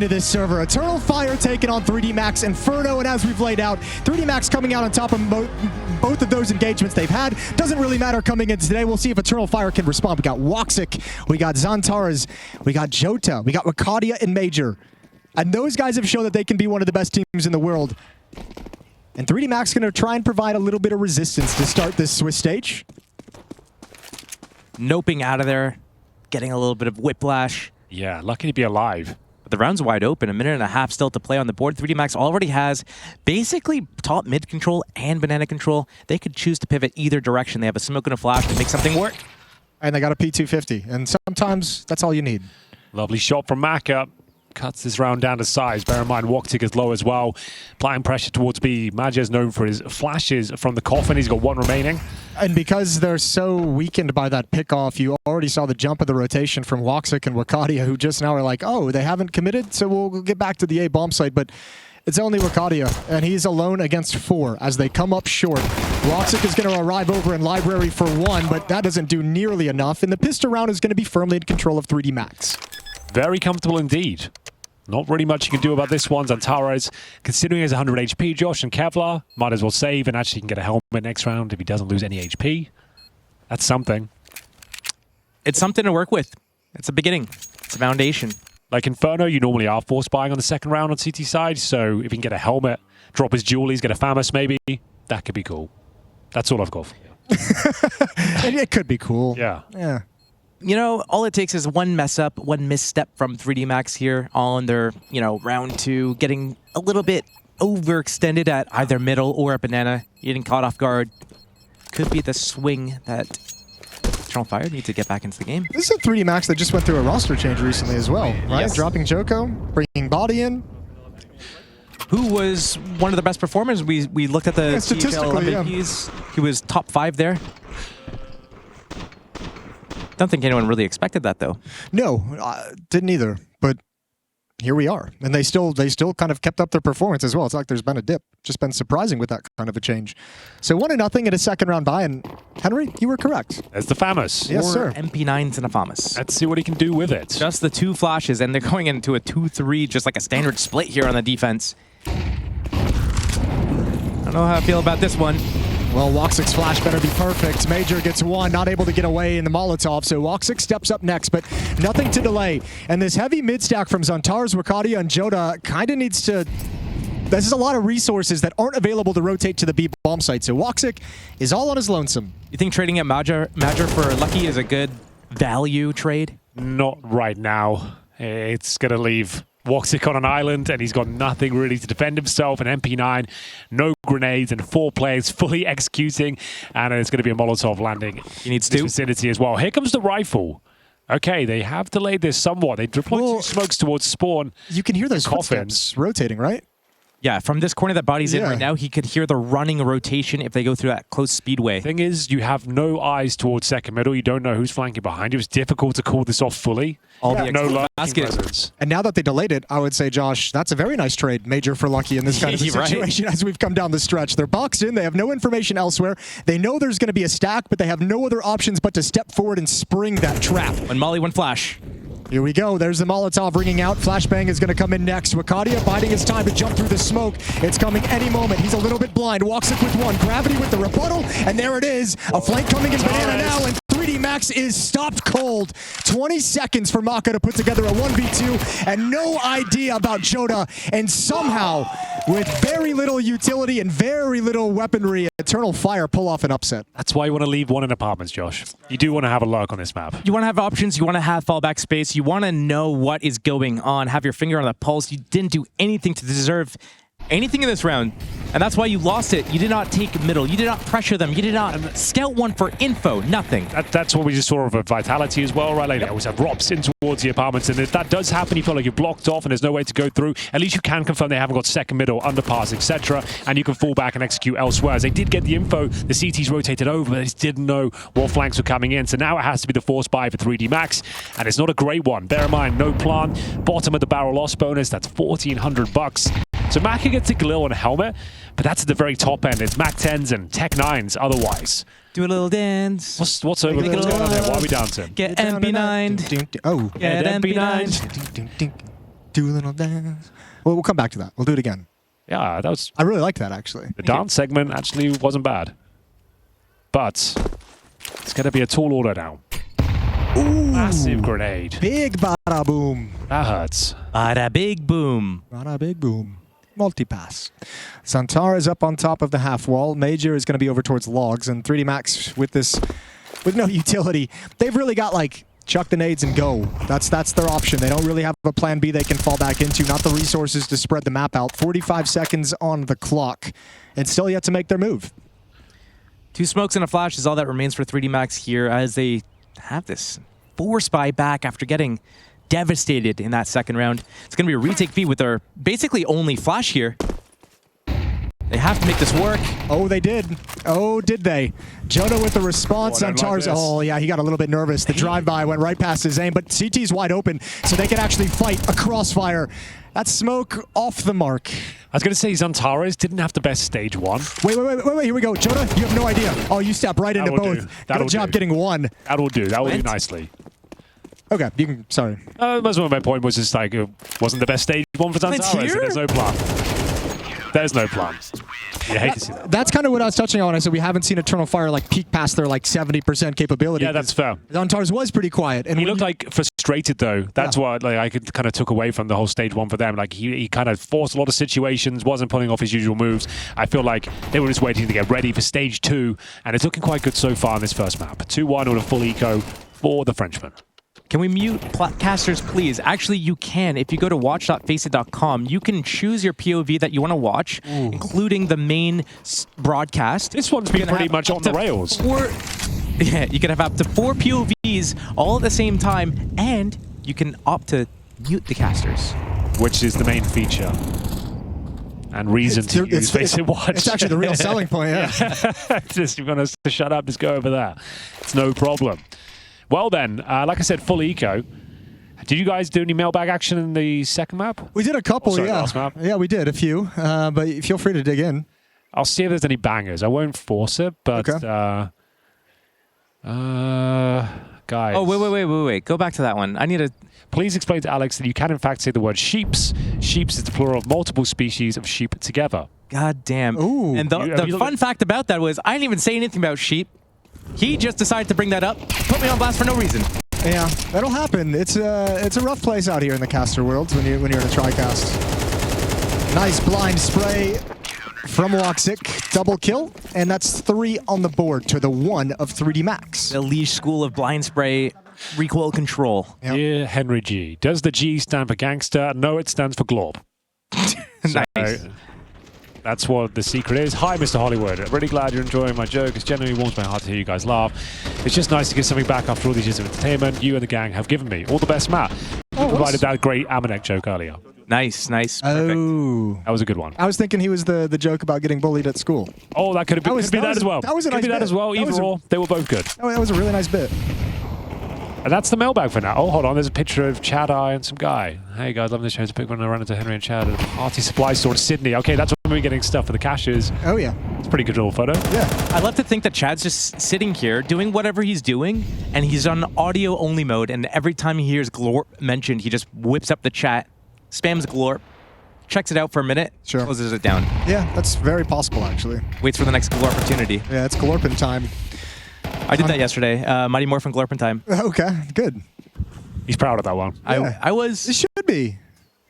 into this server. Eternal Fire taking on 3D Max, Inferno, and as we've laid out, 3D Max coming out on top of both of those engagements they've had. Doesn't really matter coming in today. We'll see if Eternal Fire can respond. We got Woxic, we got Zantares, we got Jota, we got Wakadia and Major. And those guys have shown that they can be one of the best teams in the world. And 3D Max going to try and provide a little bit of resistance to start this Swiss stage. Noping out of there, getting a little bit of whiplash. Yeah, lucky to be alive. But the round's wide open, a minute and a half still to play on the board. 3D Max already has basically top mid control and banana control. They could choose to pivot either direction. They have a smoke and a flash to make something work. And they got a P250, and sometimes that's all you need. Lovely shot from Maka. Cuts this round down to size. Bear in mind, Woxic is low as well. Applying pressure towards B. Maja is known for his flashes from the coffin. He's got one remaining. And because they're so weakened by that pick-off, you already saw the jump of the rotation from Woxic and Wakadia, who just now are like, oh, they haven't committed, so we'll get back to the A bomb site. But it's only Wakadia, and he's alone against 4 as they come up short. Woxic is going to arrive over in Library for 1, but that doesn't do nearly enough. And the pistol round is going to be firmly in control of 3D Max. Very comfortable indeed. Not really much you can do about this one. Zantares, considering he has 100 HP, Josh, and Kevlar, might as well save and actually can get a helmet next round if he doesn't lose any HP. That's something. It's something to work with. It's a beginning. It's a foundation. Like Inferno, you normally are force buying on the second round on CT side, so if he can get a helmet, drop his jewelries, get a Famous maybe, that could be cool. That's all I've got for you. And it could be cool. Yeah. Yeah. You know, all it takes is one mess up, one misstep from 3D Max here on their, round 2, getting a little bit overextended at either middle or a banana, getting caught off guard. Could be the swing that Eternal Fire needs to get back into the game. This is a 3D Max that just went through a roster change recently as well, right? Yes. Dropping Joko, bringing Body in. Who was one of the best performers? We looked at the statistically, MVPs. He was top 5 there. Don't think anyone really expected that, though. No, didn't either. But here we are, and they still kind of kept up their performance as well. It's like there's been a dip. Just been surprising with that kind of a change. So 1-0 in a second round bye, and Henry, you were correct. There's the Famous. Yes, sir. MP9s and a Famous. Let's see what he can do with it. Just the 2 flashes, and they're going into a 2-3, just like a standard split here on the defense. I don't know how I feel about this one. Well, Woxic's flash better be perfect. Major gets 1, not able to get away in the Molotov, so Woxic steps up next, but nothing to delay. And this heavy mid-stack from Zantares, Wakadia, and Jota kind of needs to... This is a lot of resources that aren't available to rotate to the B bomb site, so Woxic is all on his lonesome. You think trading at Major for Lucky is a good value trade? Not right now. It's going to leave Woxic on an island, and he's got nothing really to defend himself. An MP9, no grenades, and 4 players fully executing, and it's going to be a Molotov landing. He needs in this 2 vicinity as well. Here comes the rifle. Okay, they have delayed this somewhat. They deployed 2 smokes towards spawn. You can hear those coffins footsteps rotating, right? Yeah, from this corner that Body's in right now, he could hear the running rotation if they go through that close speedway. Thing is, you have no eyes towards second middle. You don't know who's flanking behind you. It's difficult to call this off fully. All the no baskets. And now that they delayed it, I would say, Josh, that's a very nice trade, Major for Lucky in this kind of situation as we've come down the stretch. They're boxed in. They have no information elsewhere. They know there's going to be a stack, but they have no other options but to step forward and spring that trap. One Molly, one flash. Here we go. There's the Molotov ringing out. Flashbang is going to come in next. Wakadia biding his time to jump through the smoke. It's coming any moment. He's a little bit blind. Woxic with 1. Gravity with the rebuttal. And there it is. A flank coming in banana now. And 3D Max is stopped cold. 20 seconds for Maka to put together a 1v2. And no idea about Jota. And somehow, with very little utility and very little weaponry, Eternal Fire pull off an upset. That's why you want to leave 1 in apartments, Josh. You do want to have a lurk on this map. You want to have options. You want to have fallback space. You want to know what is going on. Have your finger on the pulse. You didn't do anything to deserve anything in this round. And that's why you lost it. You did not take middle. You did not pressure them. You did not scout one for info. Nothing. That's what we just saw of a Vitality as well, right? Like, they always have drops in towards the apartments. And if that does happen, you feel like you're blocked off and there's no way to go through. At least you can confirm they haven't got second, middle, underpass, etc. And you can fall back and execute elsewhere. As they did get the info, the CTs rotated over, but they just didn't know what flanks were coming in. So now it has to be the force buy for 3D Max. And it's not a great one. Bear in mind, no plant. Bottom of the barrel loss bonus. That's $1,400. So Maka gets a Galil and a helmet, but that's at the very top end. It's Mac 10s and Tech 9s otherwise. Do a little dance. What's over there? What's going on there? Why are we dancing? Get MP9'd. Oh. Get MP9'd. Do a little dance. Well, we'll come back to that. We'll do it again. Yeah, that was... I really like that, actually. The dance segment actually wasn't bad. But it's going to be a tall order now. Ooh. Massive grenade. Big bada boom. That hurts. Bada big boom. Bada big boom. Multi-pass. Zantara is up on top of the half wall. Major is going to be over towards logs. And 3D Max with no utility. They've really got like chuck the nades and go. That's their option. They don't really have a plan B they can fall back into. Not the resources to spread the map out. 45 seconds on the clock. And still yet to make their move. 2 smokes and a flash is all that remains for 3D Max here as they have this force buy back after getting devastated in that second round. It's going to be a retake B with their basically only flash here. They have to make this work. Oh, they did. Oh, did they? Jonah with the response on Tars. Like oh, yeah, he got a little bit nervous. The drive-by went right past his aim, but CT's wide open, so they can actually fight a crossfire. That's smoke off the mark. I was going to say Zantares didn't have the best stage 1. Wait, here we go. Jonah, you have no idea. Oh, you step right into both. Good job getting one. That'll do. That will do nicely. Okay, you can, sorry. Most of my point was just like, it wasn't the best stage 1 for Zantares, so there's no plan. There's no plan. You hate to see that. That's kind of what I was touching on when I said we haven't seen Eternal Fire like peak past their like 70% capability. Yeah, that's fair. Zantars was pretty quiet. And he looked like frustrated though. That's what like, I kind of took away from the whole stage 1 for them. Like he kind of forced a lot of situations, wasn't pulling off his usual moves. I feel like they were just waiting to get ready for stage 2, and it's looking quite good so far in this first map. 2-1 with a full eco for the Frenchman. Can we mute casters, please? Actually, you can. If you go to watch.faceit.com, you can choose your POV that you want to watch, including the main broadcast. This one's been pretty much on the rails. Yeah, you can have up to 4 POVs all at the same time, and you can opt to mute the casters. Which is the main feature. And reason to use Faceit Watch. It's actually the real selling point, yeah. Just, you want us to shut up, just go over there. It's no problem. Well then, like I said, full eco. Did you guys do any mailbag action in the second map? We did a couple, yeah. Last map? Yeah, we did a few, but feel free to dig in. I'll see if there's any bangers. I won't force it, but okay. Guys. Oh, wait. Go back to that one. I need to... Please explain to Alex that you can in fact say the word sheeps. Sheeps is the plural of multiple species of sheep together. God damn. Ooh. And the fun fact about that was I didn't even say anything about sheep. He just decided to bring that up, put me on blast for no reason. Yeah, that'll happen. It's a rough place out here in the caster world when you're in a TriCast. Nice blind spray from Woxic, double kill, and that's 3 on the board to the 1 of 3D Max. The Liege School of Blind Spray recoil control. Yep. Dear Henry G, does the G stand for gangster? No, it stands for glorb. Nice. That's what the secret is. Hi, Mr. Hollywood. Really glad you're enjoying my joke. It genuinely warms my heart to hear you guys laugh. It's just nice to get something back after all these years of entertainment you and the gang have given me. All the best, Matt. You provided that great Amanek joke earlier. Nice. Perfect. Oh. That was a good one. I was thinking he was the joke about getting bullied at school. Oh, that could have been that as well. That was a nice bit. That as well. Either or, they were both good. Oh, that was a really nice bit. And that's the mailbag for now. Oh, hold on. There's a picture of Chad Eye and some guy. Hey, guys, loving this show. It's a pick when I run into Henry and Chad at a party supply store in Sydney. Okay, that's when we're getting stuff for the caches. Oh, yeah. It's a pretty good little photo. Yeah. I love to think that Chad's just sitting here doing whatever he's doing, and he's on audio-only mode, and every time he hears Glorp mentioned, he just whips up the chat, spams Glorp, checks it out for a minute, sure, closes it down. Yeah, that's very possible, actually. Waits for the next Glorp opportunity. Yeah, it's Glorpin time. I did that yesterday. Mighty Morphin Glorpin time. Okay, good. He's proud of that one. Yeah. I was... It should be.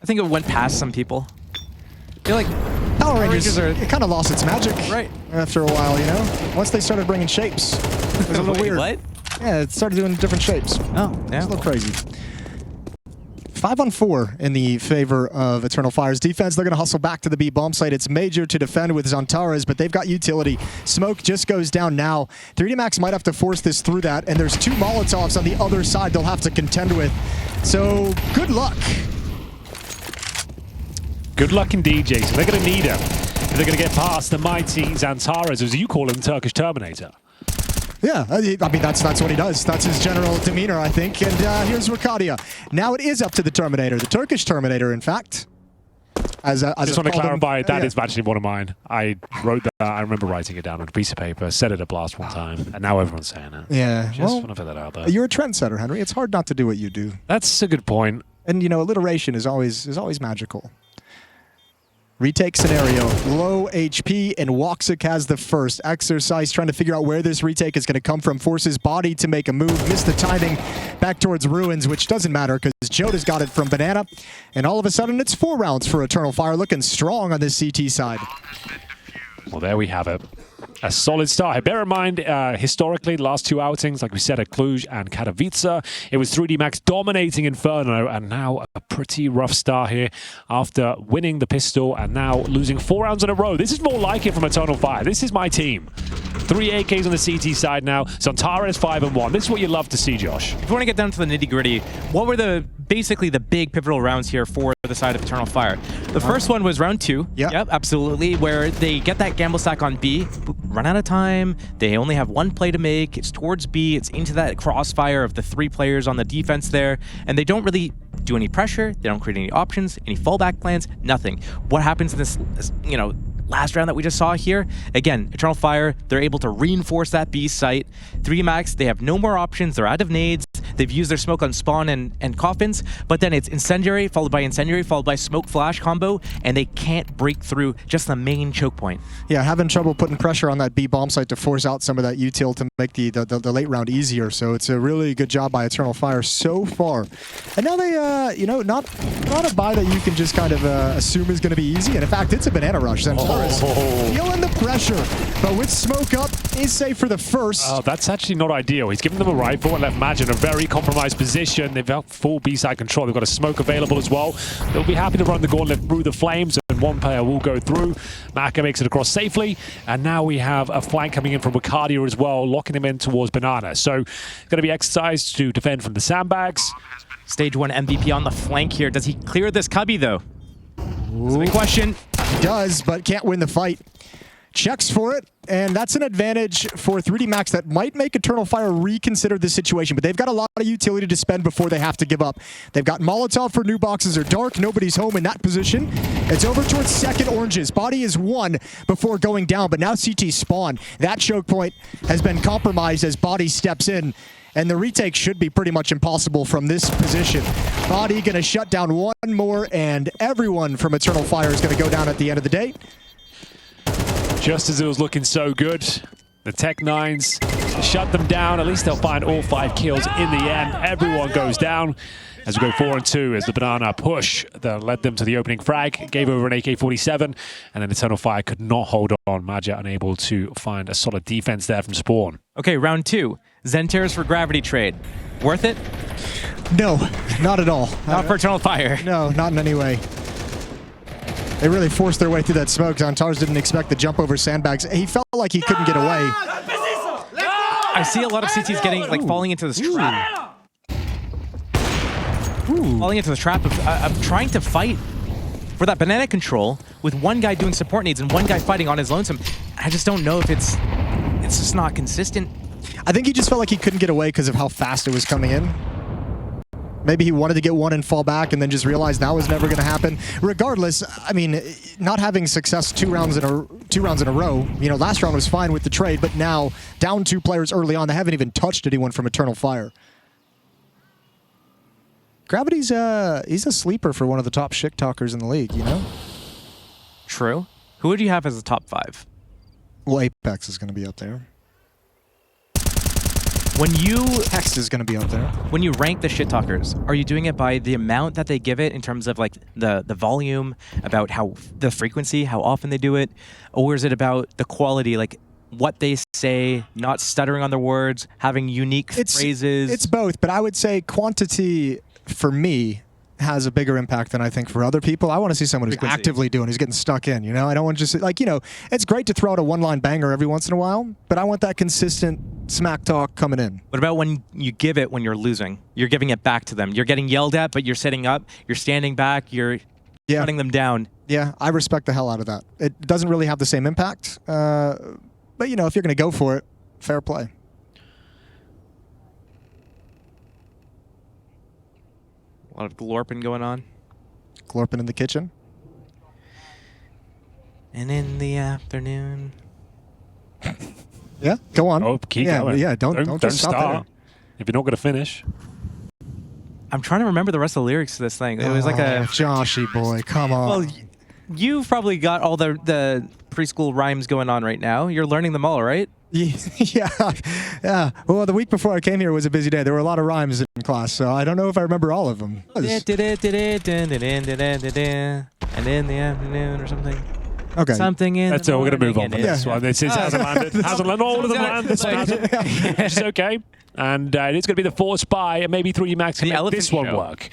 I think it went past some people. I feel like Power Rangers it kind of lost its magic after a while, you know? Once they started bringing shapes. It was a little weird. What? Yeah, it started doing different shapes. Oh, yeah. It's a little crazy. 5-on-4 in the favor of Eternal Fire's defense. They're going to hustle back to the B bomb site. It's Major to defend with Zantares, but they've got utility. Smoke just goes down now. 3D Max might have to force this through that, and there's 2 Molotovs on the other side they'll have to contend with. So, good luck. Good luck indeed, Jason. They're going to need him. They're going to get past the mighty Zantares, as you call him, Turkish Terminator. Yeah, I mean, that's what he does. That's his general demeanor, I think. And here's Rakadia. Now it is up to the Terminator, the Turkish Terminator, in fact. Just want to clarify, that is actually one of mine. I wrote that. I remember writing it down on a piece of paper, said it at Blast one time, and now everyone's saying it. Yeah. Just want to put that out there. You're a trendsetter, Henry. It's hard not to do what you do. That's a good point. And, you know, alliteration is always magical. Retake scenario, low HP, and Woxic has the first. Exercise trying to figure out where this retake is going to come from. Forces Body to make a move, missed the timing back towards Ruins, which doesn't matter because Joda's got it from Banana. And all of a sudden, it's 4 rounds for Eternal Fire, looking strong on this CT side. Well, there we have it. A solid start. Bear in mind, historically, the last 2 outings, like we said, at Cluj and Katowice, it was 3D Max dominating Inferno, and now a pretty rough start here after winning the pistol and now losing 4 rounds in a row. This is more like it from Eternal Fire. This is my team. 3 AKs on the CT side now. Zantara is 5-1. This is what you love to see, Josh. If you want to get down to the nitty-gritty, what were basically the big pivotal rounds here for the side of Eternal Fire? The first one was round 2. Yep, absolutely, where they get that gamble stack on B, run out of time, they only have 1 play to make, it's towards B, it's into that crossfire of the 3 players on the defense there, and they don't really do any pressure, they don't create any options, any fallback plans, nothing. What happens in this, you know, last round that we just saw here? Again, Eternal Fire, they're able to reinforce that B site. 3D Max, they have no more options, they're out of nades, they've used their smoke on spawn and coffins, but then it's Incendiary, followed by Smoke Flash combo, and they can't break through just the main choke point. Yeah, having trouble putting pressure on that B bomb site to force out some of that util to make the late round easier, so it's a really good job by Eternal Fire so far. And now they, you know, not a buy that you can just kind of assume is going to be easy, and in fact, it's a banana rush. Zantara feeling the pressure, but with smoke up, is safe for the first. Oh, that's actually not ideal. He's given them a rifle and left Magi in a very compromised position. They've got full B-side control. They've got a smoke available as well. They'll be happy to run the gauntlet through the flames, and 1 player will go through. Maka makes it across safely, and now we have a flank coming in from Wicadia as well, locking him in towards Banana. So, going to be exercised to defend from the sandbags. Stage 1 MVP on the flank here. Does he clear this cubby, though? That's a big question. He does, but can't win the fight. Checks for it, and that's an advantage for 3D Max that might make Eternal Fire reconsider this situation, but they've got a lot of utility to spend before they have to give up. They've got Molotov for new boxes or dark. Nobody's home in that position. It's over towards second oranges. Body is 1 before going down, but now CT spawn. That choke point has been compromised as Body steps in, and the retake should be pretty much impossible from this position. Body gonna shut down 1 more, and everyone from Eternal Fire is gonna go down at the end of the day. Just as it was looking so good, the Tech-9s shut them down. At least they'll find all 5 kills in the end. Everyone goes down as we go 4-2 as the Banana push that led them to the opening frag, gave over an AK-47, and then Eternal Fire could not hold on. Magi unable to find a solid defense there from spawn. Okay, round 2. Zenteras for Gravity trade. Worth it? No, not at all. Not for Eternal Fire. No, not in any way. They really forced their way through that smoke. Zantars didn't expect the jump over sandbags. He felt like he couldn't get away. I see a lot of CTs getting, like, falling into this trap. Falling into the trap of trying to fight for that banana control with 1 guy doing support needs and 1 guy fighting on his lonesome. I just don't know if it's just not consistent. I think he just felt like he couldn't get away because of how fast it was coming in. Maybe he wanted to get 1 and fall back and then just realized that was never going to happen. Regardless, I mean, not having success 2 rounds in a row, you know, last round was fine with the trade, but now down 2 players early on, they haven't even touched anyone from Eternal Fire. Gravity's he's a sleeper for one of the top shit talkers in the league, you know? True. Who would you have as the top 5? Well, Apex is going to be up there. When you Hex is going to be up there. When you rank the shit talkers, are you doing it by the amount that they give it in terms of like the volume, about how the frequency, how often they do it, or is it about the quality, like what they say, not stuttering on their words, having unique phrases? It's both, but I would say quantity for me has a bigger impact than I think for other people. I want to see someone who's actively doing, who's getting stuck in, you know? I don't want to just, like, you know, it's great to throw out a 1-line banger every once in a while, but I want that consistent smack talk coming in. What about when you give it when you're losing? You're giving it back to them. You're getting yelled at, but you're sitting up, you're standing back, you're shutting them down. Yeah, I respect the hell out of that. It doesn't really have the same impact, but, you know, if you're going to go for it, fair play. A lot of glorping going on. Glorping in the kitchen. And in the afternoon. Yeah, go on. Oh, keep going. Yeah, don't just stop there. If you're not going to finish. I'm trying to remember the rest of the lyrics to this thing. It was like a... Joshy boy, come on. Well, you've probably got all the preschool rhymes going on right now. You're learning them all, right? Yeah. Well, the week before I came here was a busy day. There were a lot of rhymes in class, so I don't know if I remember all of them. And in the afternoon or something. Okay. Something in That's it. We're going to move on from this Yeah. one. This hasn't landed. Hasn't landed. All of them land. This one hasn't. Which is okay. And it is going to be the force buy, and maybe 3D Max can make this one work.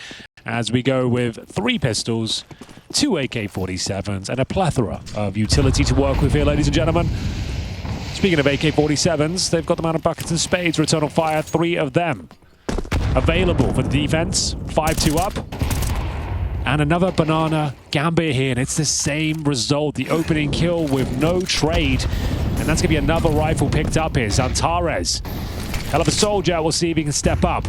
As we go with 3 pistols, 2 AK-47s, and a plethora of utility to work with here, ladies and gentlemen. Speaking of AK-47s, they've got them out of buckets and spades. Return on fire, 3 of them available for the defense. 5-2 up. And another banana gambit here, and it's the same result. The opening kill with no trade. And that's going to be another rifle picked up here. Zantares. Hell of a soldier. We'll see if he can step up.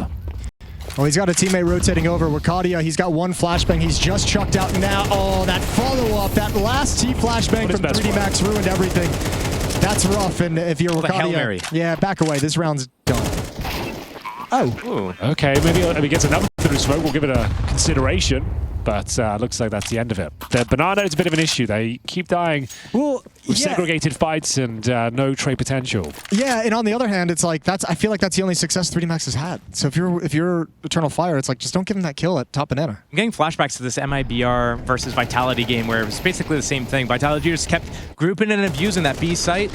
Well, he's got a teammate rotating over. Wakadia, he's got 1 flashbang. He's just chucked out now. Oh, that follow-up, that last T flashbang from 3D Max ruined everything. That's rough, and if you're Wakadia, yeah, back away. This round's done. Oh. Ooh. Okay, maybe if he gets another through smoke, we'll give it a consideration. But looks like that's the end of it. The banana is a bit of an issue. They keep dying with segregated fights and no trade potential. Yeah, and on the other hand, it's like I feel like that's the only success 3D Max has had. So if you're Eternal Fire, it's like just don't give him that kill at top banana. I'm getting flashbacks to this MIBR versus Vitality game where it was basically the same thing. Vitality just kept grouping and abusing that B site.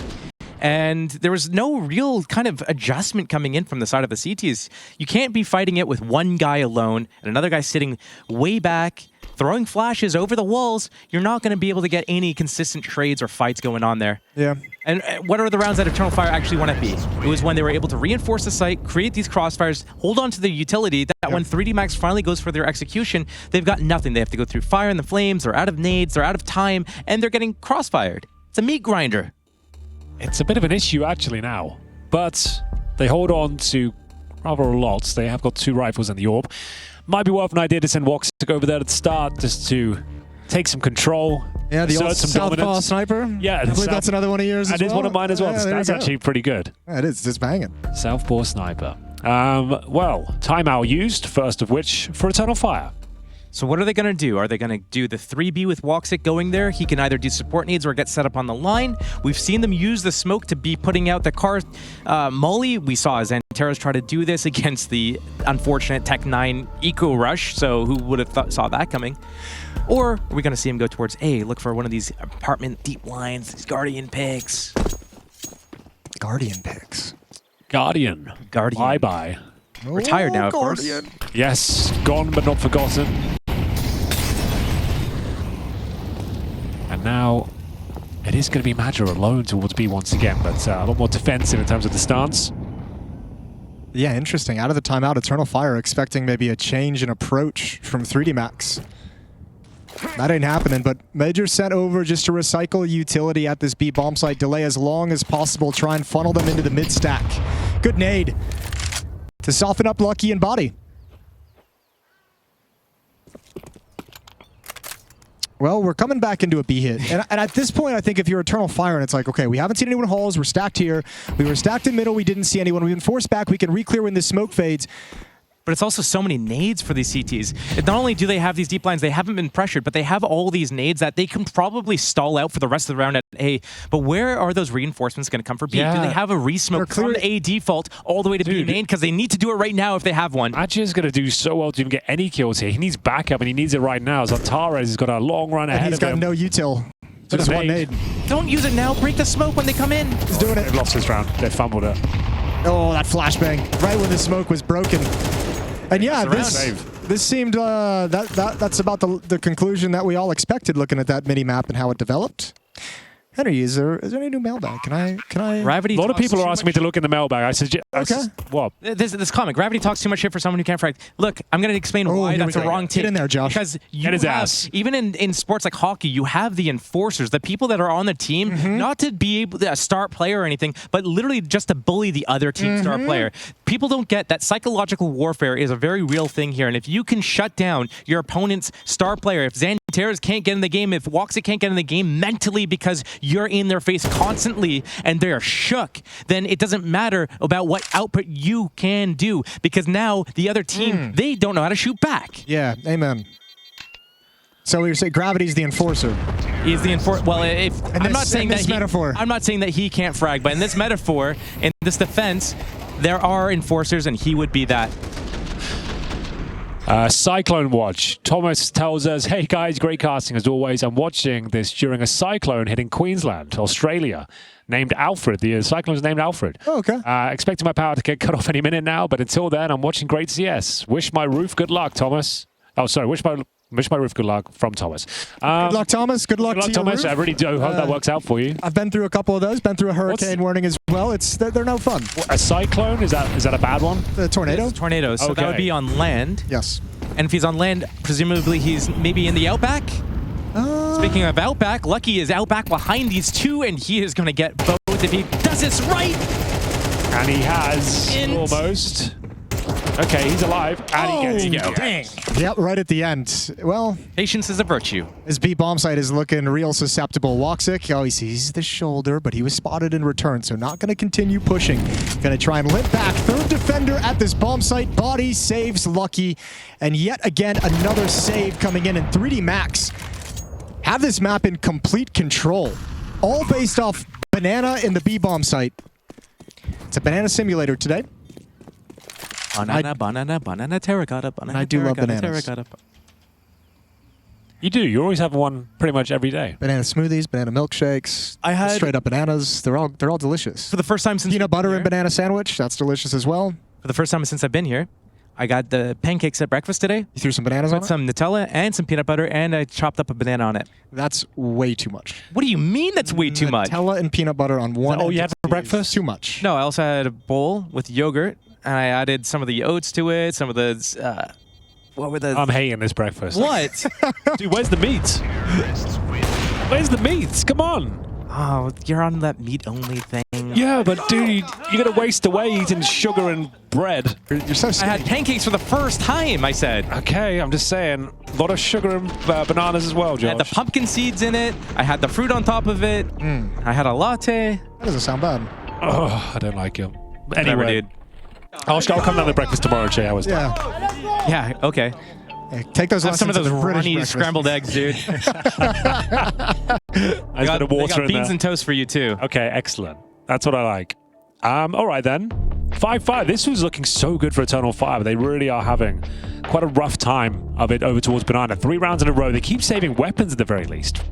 And there was no real kind of adjustment coming in from the side of the CTs. You can't be fighting it with one guy alone and another guy sitting way back, throwing flashes over the walls. You're not going to be able to get any consistent trades or fights going on there. Yeah. And what are the rounds that Eternal Fire actually want to be? It was when they were able to reinforce the site, create these crossfires, hold on to the utility, that when 3D Max finally goes for their execution, they've got nothing. They have to go through fire and the flames, they're out of nades, they're out of time, and they're getting crossfired. It's a meat grinder. It's a bit of an issue actually now, but they hold on to rather a lot. They have got 2 rifles in the orb. Might be worth an idea to send Wox to go over there at the start just to take some control. Yeah, the old Southpaw sniper. Yeah, I believe that's another one of yours as well. It is one of mine as well. Yeah, that's actually pretty good. Yeah, it is. It's banging. Southpaw sniper. Well, timeout used, first of which for Eternal Fire. So what are they going to do? Are they going to do the 3B with Woxic going there? He can either do support needs or get set up on the line. We've seen them use the smoke to be putting out the car molly. We saw Zantares try to do this against the unfortunate Tech 9 Eco Rush, so who would have saw that coming? Or are we going to see him go towards A, look for one of these apartment deep lines, these Guardian picks. Guardian picks. Guardian. Bye-bye. Retired now, of course. Yes, gone but not forgotten. And now it is going to be Madra alone towards B once again, but a lot more defensive in terms of the stance. Yeah, interesting. Out of the timeout, Eternal Fire expecting maybe a change in approach from 3D Max. That ain't happening, but Major sent over just to recycle utility at this B bomb site, delay as long as possible, try and funnel them into the mid stack. Good nade to soften up Lucky and Body. Well, we're coming back into a B hit. And at this point, I think if you're Eternal Fire and it's like, okay, we haven't seen anyone in halls, we're stacked here. We were stacked in middle, we didn't see anyone. We've been forced back, we can re-clear when this smoke fades. But it's also so many nades for these CTs. Not only do they have these deep lines, they haven't been pressured, but they have all these nades that they can probably stall out for the rest of the round at A. But where are those reinforcements going to come for B? Yeah. Do they have a re-smoke from A default all the way to B main? Because they need to do it right now if they have one. Match's going to do so well to even get any kills here. He needs backup, and he needs it right now. Zantares has got a long run ahead of him. He's got no util. Just one nade. Don't use it now. Break the smoke when they come in. He's doing it. They've lost this round. They fumbled it. Oh, that flashbang. Right when the smoke was broken. And yeah, this seemed that's about the conclusion that we all expected looking at that mini map and how it developed. Henry, is there any new mailbag? Can I? Gravity. A lot of people are asking me to look in the mailbag. I suggest. Okay. What? This comment. Gravity talks too much shit for someone who can't frag. Look, I'm going to explain why that's a wrong take. Get in there, Josh. Because you his ass. Even in sports like hockey, you have the enforcers, the people that are on the team, not to be able to star player or anything, but literally just to bully the other team star player. People don't get that psychological warfare is a very real thing here, and if you can shut down your opponent's star player, if Zantares Santeras can't get in the game, if Woxic can't get in the game mentally because you're in their face constantly and they're shook, then it doesn't matter about what output you can do because now the other team, they don't know how to shoot back. Yeah, amen. So you're saying Gravity's the enforcer. He's the enforcer. Well, I'm not saying that I'm not saying that he can't frag, but in this metaphor, in this defense, there are enforcers, and he would be that. Cyclone watch. Thomas tells us, hey guys, great casting as always. I'm watching this during a cyclone hitting Queensland, Australia, named Alfred. The cyclone is named Alfred. Oh, okay. Expecting my power to get cut off any minute now, but until then, I'm watching great CS. Wish my roof good luck, Thomas. Oh, sorry. Wish my roof good luck from Thomas. Good luck, Thomas. Good luck to Thomas. your roof. I really do hope that works out for you. I've been through a couple of those. Been through a hurricane warning as well. They're no fun. A cyclone? Is that a bad one? The tornado? It's tornadoes. So that would be on land. Yes. And if he's on land, presumably he's maybe in the outback. Speaking of outback, Lucky is outback behind these two, and he is going to get both if he does this right. And he has almost. Okay, he's alive, and he gets dang. Yep, right at the end. Well, patience is a virtue. His B bomb site is looking real susceptible. Woxic, he sees the shoulder, but he was spotted in return, so not going to continue pushing. Going to try and limp back. Third defender at this bomb site. Body saves Lucky, and yet again another save coming in. And 3D Max have this map in complete control, all based off Banana in the B bomb site. It's a banana simulator today. Banana, terracotta, banana, I do love bananas. Terracotta. You do. You always have one pretty much every day. Banana smoothies, banana milkshakes. I had straight up bananas. They're all delicious. For the first time since peanut butter and banana sandwich. That's delicious as well. For the first time since I've been here, I got the pancakes at breakfast today. You threw some bananas on it? Some Nutella and some peanut butter, and I chopped up a banana on it. That's way too much. What do you mean that's way too much? Nutella and peanut butter on one. Oh, you had for breakfast? Too much. No, I also had a bowl with yogurt, and I added some of the oats to it, some of the... what were the... I'm hating this breakfast. What? Dude, where's the meat? Where's the meat? Come on. Oh, you're on that meat-only thing. Yeah, but dude, you're going to waste away eating sugar and bread. You're so skinny. I had pancakes for the first time, I said. Okay, I'm just saying. A lot of sugar and bananas as well, Josh. I had the pumpkin seeds in it. I had the fruit on top of it. I had a latte. That doesn't sound bad. Oh, I don't like it. Whatever, Anyway, dude. I'll come down to breakfast tomorrow and show you how it's done. Yeah. Yeah, okay. Hey, take those Have some of lessons those in the British runny breakfast. scrambled eggs, dude. I got water in beans there. and toast for you, too. Okay, excellent. That's what I like. All right, then. 5-5. This was looking so good for Eternal Fire, but they really are having quite a rough time of it over towards Banana. 3 rounds in a row. They keep saving weapons at the very least.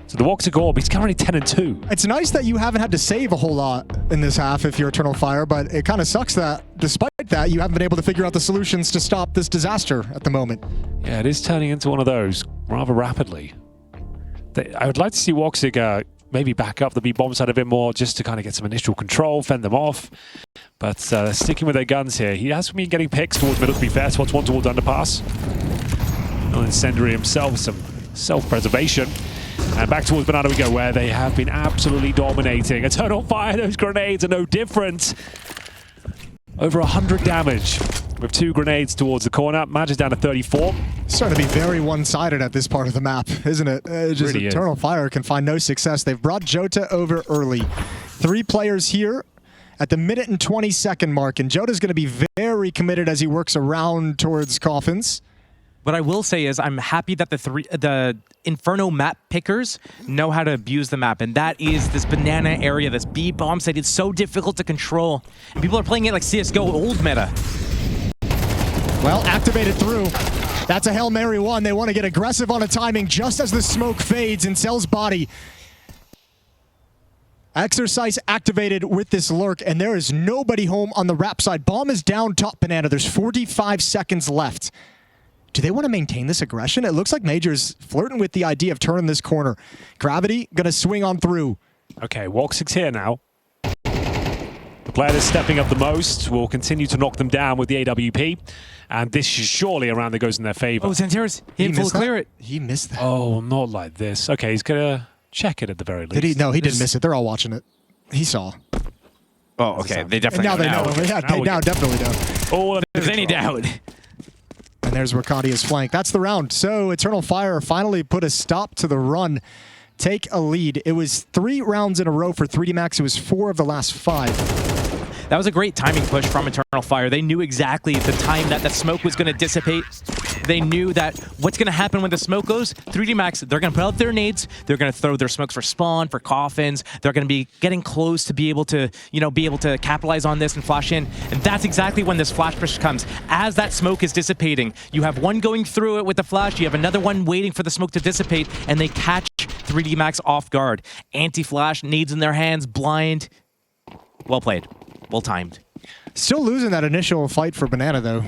So the Woxic Orb, he's currently 10-2. It's nice that you haven't had to save a whole lot in this half if you're Eternal Fire, but it kind of sucks that despite that, you haven't been able to figure out the solutions to stop this disaster at the moment. Yeah, it is turning into one of those rather rapidly. I would like to see Woxic maybe back up the B-bomb side a bit more just to kind of get some initial control, fend them off. But sticking with their guns here. He has been getting picks towards middle, to be fair. Spots one towards underpass. And Incendiary himself, some self-preservation. And back towards Banana we go, where they have been absolutely dominating. Eternal Fire, those grenades are no different. Over 100 damage with 2 grenades towards the corner. Match is down to 34. It's starting to be very one-sided at this part of the map, isn't it? Just Really Eternal Fire can find no success. They've brought Jota over early. 3 players here at the minute and 20-second mark, and Jota's going to be very committed as he works around towards Coffins. What I will say is I'm happy that the Inferno map pickers know how to abuse the map, and that is this banana area, this B bomb site. It's so difficult to control, and people are playing it like CSGO old meta. Well, activated through. That's a Hail Mary 1. They want to get aggressive on a timing just as the smoke fades in Cell's body. Exercise activated with this lurk, and there is nobody home on the Rap side. Bomb is down top Banana. There's 45 seconds left. Do they want to maintain this aggression? It looks like Major's flirting with the idea of turning this corner. Gravity gonna swing on through. Okay, Woxic's here now. The player that's stepping up the most will continue to knock them down with the AWP. And this is surely a round that goes in their favor. Oh, Santeras, he didn't full clear it. He missed that. Oh, not like this. Okay, he's gonna check it at the very least. Did he? No, he didn't miss it. They're all watching it. He saw. Oh, okay. They And definitely now they know. Yeah, they now definitely know. All If there's any doubt. And there's Wakadia's flank. That's the round. So Eternal Fire finally put a stop to the run. Take a lead. It was 3 rounds in a row for 3D Max. It was 4 of the last 5. That was a great timing push from Eternal Fire. They knew exactly the time that the smoke was going to dissipate. They knew that what's going to happen when the smoke goes. 3D Max, they're going to put out their nades. They're going to throw their smokes for spawn, for coffins. They're going to be getting close to be able to, capitalize on this and flash in. And that's exactly when this flash push comes. As that smoke is dissipating, you have one going through it with the flash. You have another one waiting for the smoke to dissipate, and they catch 3D Max off guard. Anti-flash, nades in their hands, blind. Well played. Well timed. Still losing that initial fight for Banana, though.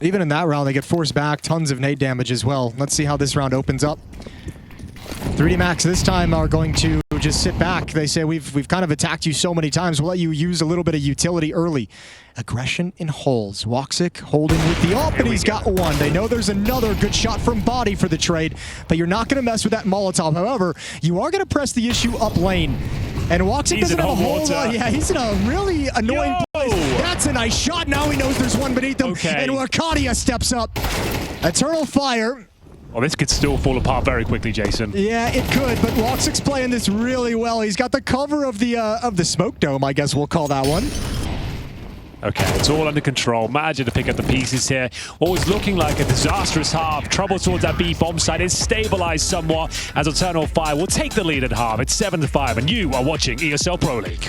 Even in that round, they get forced back. Tons of nade damage as well. Let's see how this round opens up. 3D Max this time are going to just sit back. They say, we've kind of attacked you so many times. We'll let you use a little bit of utility early. Aggression in holes. Woxic holding with the ult, but he's got one. They know there's another good shot from Body for the trade, but you're not going to mess with that Molotov. However, you are going to press the issue up lane. And Woxic doesn't have a whole lot. Yeah, he's in a really annoying place. That's a nice shot. Now he knows there's one beneath him. Okay. And Wakadia steps up. Eternal Fire. Well, this could still fall apart very quickly, Jason. Yeah, it could, but Woxic's playing this really well. He's got the cover of the smoke dome, I guess we'll call that one. Okay, it's all under control. Manager to pick up the pieces here. What was looking like a disastrous half. Trouble towards that B bomb site is stabilized somewhat as Eternal Fire will take the lead at half. It's 7-5, and you are watching ESL Pro League.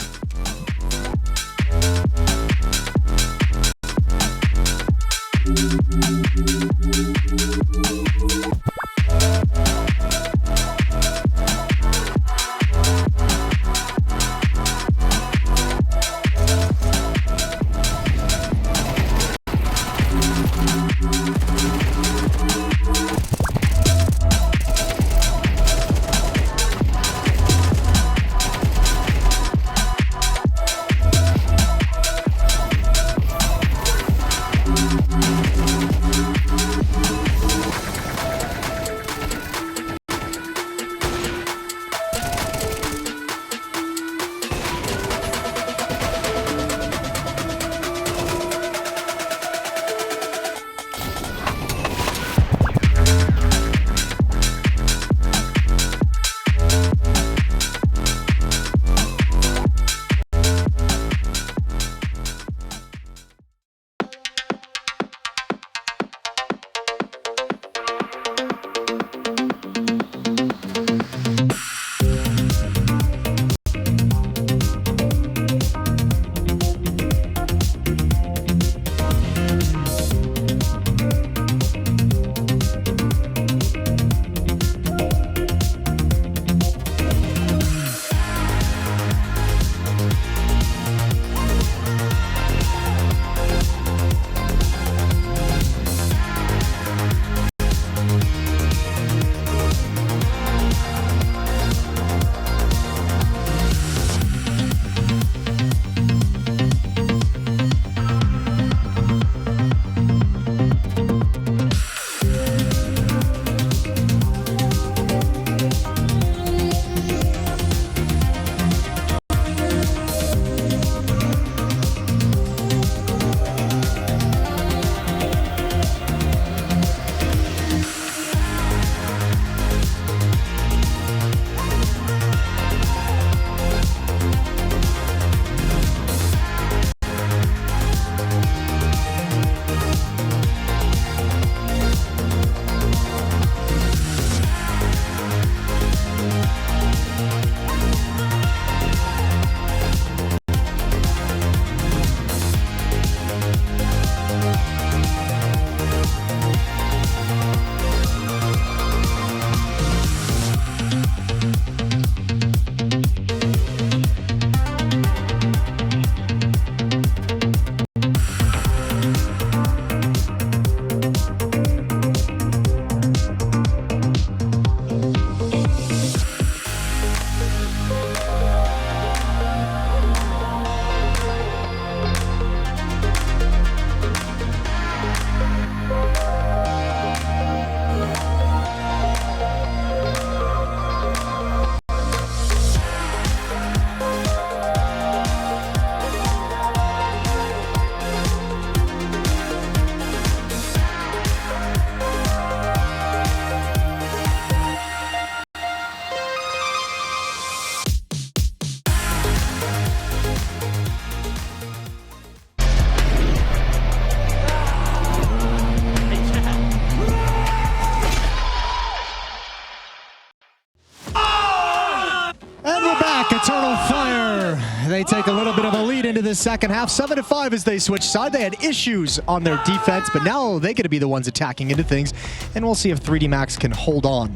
the second half. 7-5 as they switch side. They had issues on their defense, but now they get to be the ones attacking into things, and we'll see if 3D Max can hold on.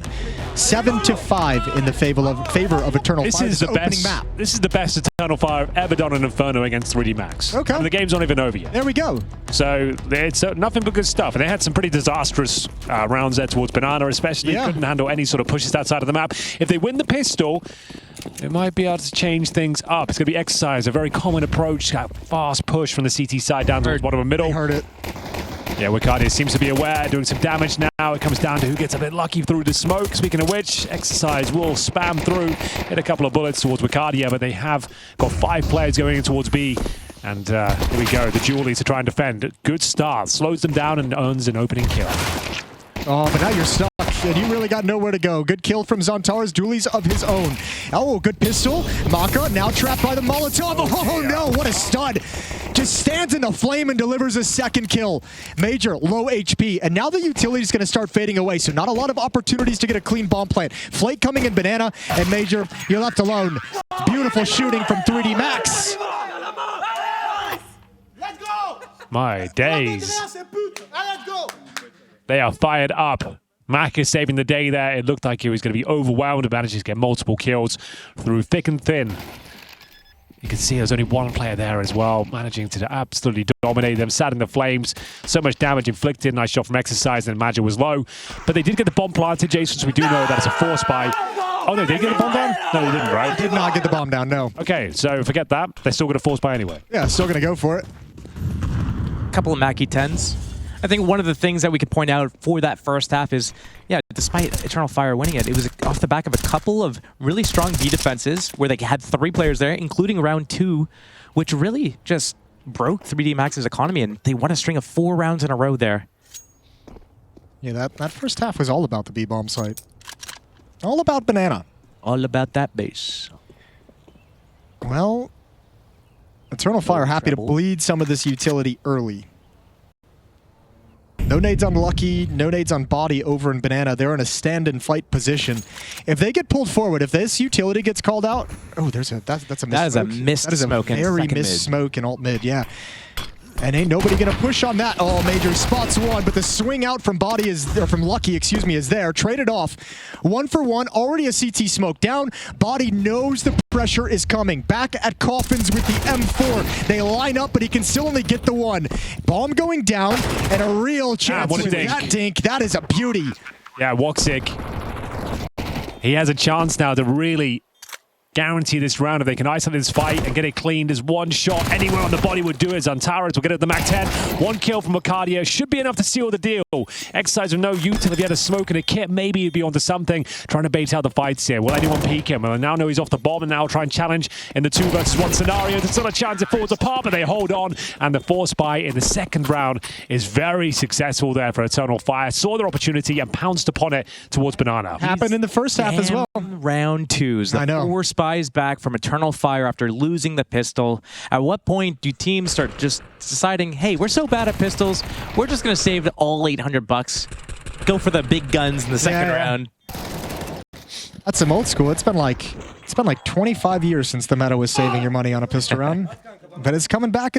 7-5 in the favor of Eternal Fire. This is the best Eternal Fire I've ever done in Inferno against 3D Max. Okay. And the game's not even over yet. There we go. So it's nothing but good stuff. And they had some pretty disastrous rounds there towards Banana, especially. Yeah. Couldn't handle any sort of pushes outside of the map. If they win the pistol, it might be able to change things up. It's going to be Exercise, a very common approach. Got fast push from the CT side down towards bottom of middle. They heard it. Yeah, Wicardia seems to be aware, doing some damage now. It comes down to who gets a bit lucky through the smoke. Speaking of which, Exercise will spam through, hit a couple of bullets towards Wicardia, but they have got 5 players going in towards B. And here we go, the Julie to try and defend. Good start, slows them down and earns an opening kill. Oh, but now you're stuck, and you really got nowhere to go. Good kill from Zontaras, Dooley's of his own. Oh, good pistol. Maka now trapped by the Molotov. Oh, no, what a stud. Just stands in the flame and delivers a second kill. Major, low HP, and now the utility is going to start fading away, so not a lot of opportunities to get a clean bomb plant. Flake coming in Banana, and Major, you're left alone. Beautiful shooting from 3D Max. Let's go! My days. They are fired up. Mac is saving the day there. It looked like he was going to be overwhelmed and manages to get multiple kills through thick and thin. You can see there's only one player there as well, managing to absolutely dominate them, sat in the flames. So much damage inflicted. Nice shot from Exercise, and Magic was low. But they did get the bomb planted, Jason, so we do know that it's a force buy. Oh, no, did they get the bomb down? No, they didn't, right? Did not get the bomb down, no. Okay, so forget that. They're still going to force buy anyway. Yeah, still going to go for it. Couple of Mackie 10s. I think one of the things that we could point out for that first half is, yeah, despite Eternal Fire winning it, it was off the back of a couple of really strong B defenses where they had 3 players there, including round 2, which really just broke 3D Max's economy, and they won a string of 4 rounds in a row there. Yeah, that first half was all about the B-bomb site. All about Banana. All about that base. Well, Eternal Fire happy to bleed some of this utility early. No nades on Lucky, no nades on Body over in Banana. They're in a stand-and-fight position. If they get pulled forward, if this utility gets called out, oh, that's a missed smoke. That is a missed smoke in very second missed mid. smoke in alt mid, yeah. And ain't nobody gonna push on that. Oh, Major spots one, but the swing out from Body from Lucky, excuse me, is there. Traded off. 1 for 1, already a CT smoke down. Body knows the pressure is coming. Back at Coffins with the M4. They line up, but he can still only get the one. Bomb going down, and a real chance with that dink. That is a beauty. Yeah, Woxic. He has a chance now to really guarantee this round. If they can isolate this fight and get it clean, there's one shot anywhere on the body would do it. Zantaras will get it at the Mac 10. 1 kill from Wicardia should be enough to seal the deal. Exercise with no util. If he had a smoke and a kit, maybe he'd be onto something. Trying to bait out the fights here. Will anyone peek him? Well, I now know he's off the bomb, and now try and challenge in the 2 versus 1 scenario. There's still a chance it falls apart, but they hold on. And the force buy in the second round is very successful there for Eternal Fire. Saw their opportunity and pounced upon it towards Banana. Happened in the first half as well. Round 2s. The 4 spies back from Eternal Fire after losing the pistol. At what point do teams start just deciding, hey, we're so bad at pistols, we're just going to save all $800, go for the big guns in the second round? That's some old school. It's been like 25 years since the meta was saving your money on a pistol round, but it's coming back.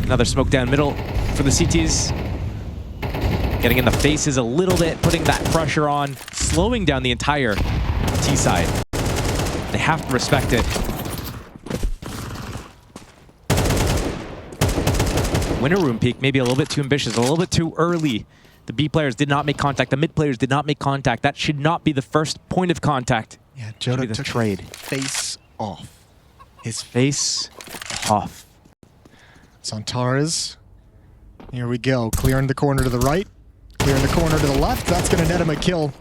Another smoke down middle for the CTs. Getting in the faces a little bit, putting that pressure on, slowing down the entire T side. They have to respect it. Winter room peak, maybe a little bit too ambitious, a little bit too early. The B players did not make contact. The mid players did not make contact. That should not be the first point of contact. Yeah, Joda the took trade. Face off. His face off. Zontaras. Here we go. Clearing the corner to the right. Clearing the corner to the left. That's going to net him a kill.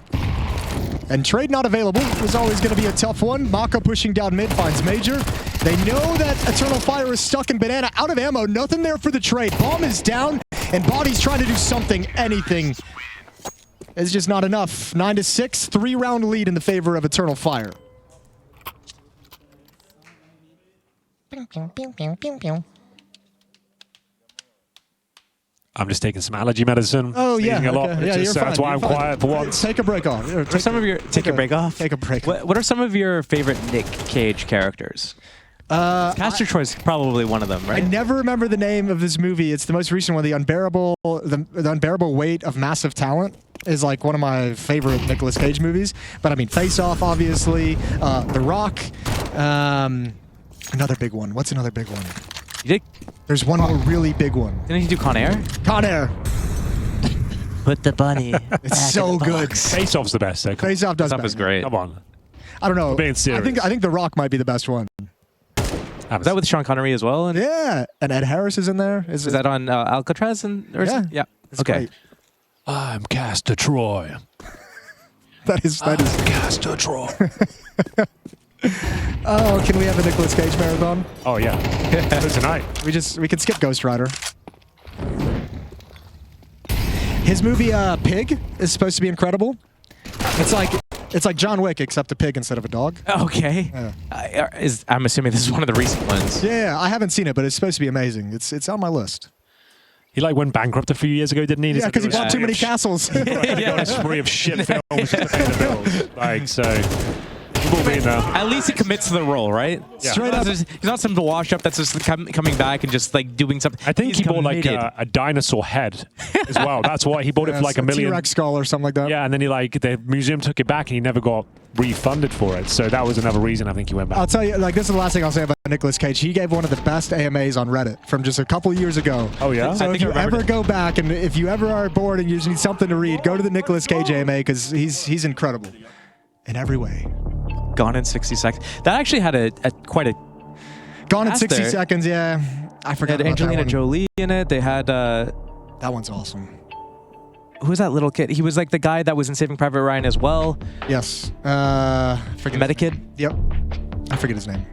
And trade not available. It was always going to be a tough one. Maka pushing down mid, finds Major. They know that Eternal Fire is stuck in Banana. Out of ammo. Nothing there for the trade. Bomb is down, and Body's trying to do something, anything. It's just not enough. 9-6, 3-round lead in the favor of Eternal Fire. I'm just taking some allergy medicine. Oh, yeah. Sneezing a lot. Okay. Yeah, Just, you're that's fine. why I'm You're fine. quiet for once. Take a break off. Take a break off? Take a break. What are some of your favorite Nick Cage characters? Castor Troy's probably one of them, right? I never remember the name of this movie. It's the most recent one. The unbearable weight of massive talent is like one of my favorite Nicolas Cage movies. But I mean, Face Off, obviously. The Rock. Another big one. What's another big one? You did. There's one more really big one. Didn't you do Con Air? Con Air. Put the bunny. It's so good. Face Off's the best. So Face Off does Face Off is great. come on. I don't know. being serious. I think The Rock might be the best one. Is that with Sean Connery as well? And Yeah, and Ed Harris is in there. is that on Alcatraz? Yeah. It's Okay. great. I'm Castor Troy. That is. Castor Troy. Oh, can we have a Nicolas Cage marathon? Oh yeah. Tonight. We can skip Ghost Rider. His movie Pig is supposed to be incredible. It's like John Wick except a pig instead of a dog. Okay. Yeah. I'm assuming this is one of the recent ones. Yeah, I haven't seen it, but it's supposed to be amazing. It's on my list. He like went bankrupt a few years ago, didn't he? Yeah, because he bought too many castles. He got a spree of shit films just to pay the bills. Like so. We'll be now. At least he commits to the role, right? Yeah. Straight up. He's not some wash up that's just coming back and just like doing something. I think He's he bought like committed. a dinosaur head as well. That's why he bought it for like $1 million. T-Rex skull or something like that. Yeah, and then the museum took it back and he never got refunded for it. So that was another reason I think he went back. I'll tell you, like, this is the last thing I'll say about Nicolas Cage. He gave one of the best AMAs on Reddit from just a couple years ago. Oh yeah? So I if think I you remember ever go back and if you ever are bored and you just need something to read, go to the Nicolas Cage AMA because he's incredible in every way. Gone in 60 seconds. That actually had a quite a. Gone in Past 60 there. seconds, yeah. I They forgot had about Angelina that one. Jolie in it. They had That one's awesome. who was that little kid? He was like the guy that was in Saving Private Ryan as well. Yes. Forget Medikid. Yep. I forget his name.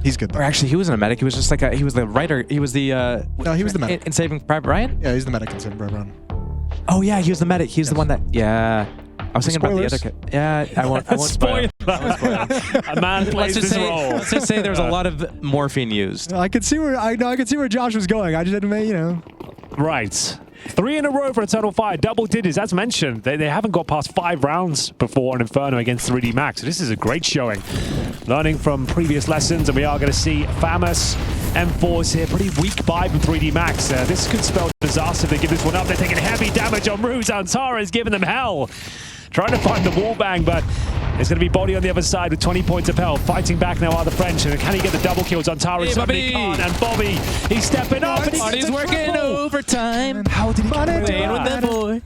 He's good. Or Though. actually, he wasn't a medic. He was just like he was the writer. He was the. No, he was the medic. in Saving Private Ryan. Yeah, he's the medic in Saving Private Ryan. Oh yeah, he was the medic. He's the one that. Yeah. I was thinking Spoilers. about the other kid. Yeah, I won't spoil. A man plays this role. Let's just say there was a lot of morphine used. I could see where Josh was going. I just didn't, Right. 3 in a row for Eternal Fire. Double digits. As mentioned, they haven't got past 5 rounds before on Inferno against 3D Max. So this is a great showing. Learning from previous lessons, and we are going to see Famous M4s here. Pretty weak buy from 3D Max. This could spell disaster if they give this one up. They're taking heavy damage on Ruse. Antara is giving them hell. Trying to find the wall bang, but there's going to be Body on the other side with 20 points of health. Fighting back now are the French. And can he get the double kills on Tara? Hey, Suddenly Bobby. can't. And Bobby, he's stepping up. And Body's working overtime. How did he get Staying with that? the boys.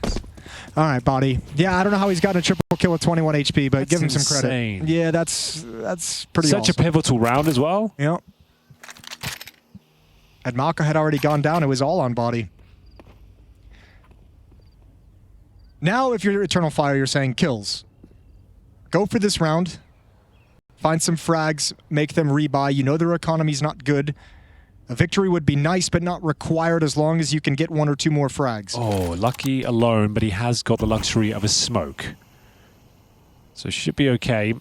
All right, Body. Yeah, I don't know how he's gotten a triple kill with 21 HP, but That's give him some credit. insane. Yeah, that's pretty Such awesome. a pivotal round as well. Yep. And Malka had already gone down. It was all on Body. Now, if you're Eternal Fire, you're saying kills. Go for this round. Find some frags. Make them rebuy. You know their economy's not good. A victory would be nice, but not required as long as you can get 1 or 2 more frags. Oh, Lucky alone, but he has got the luxury of a smoke. So should be okay.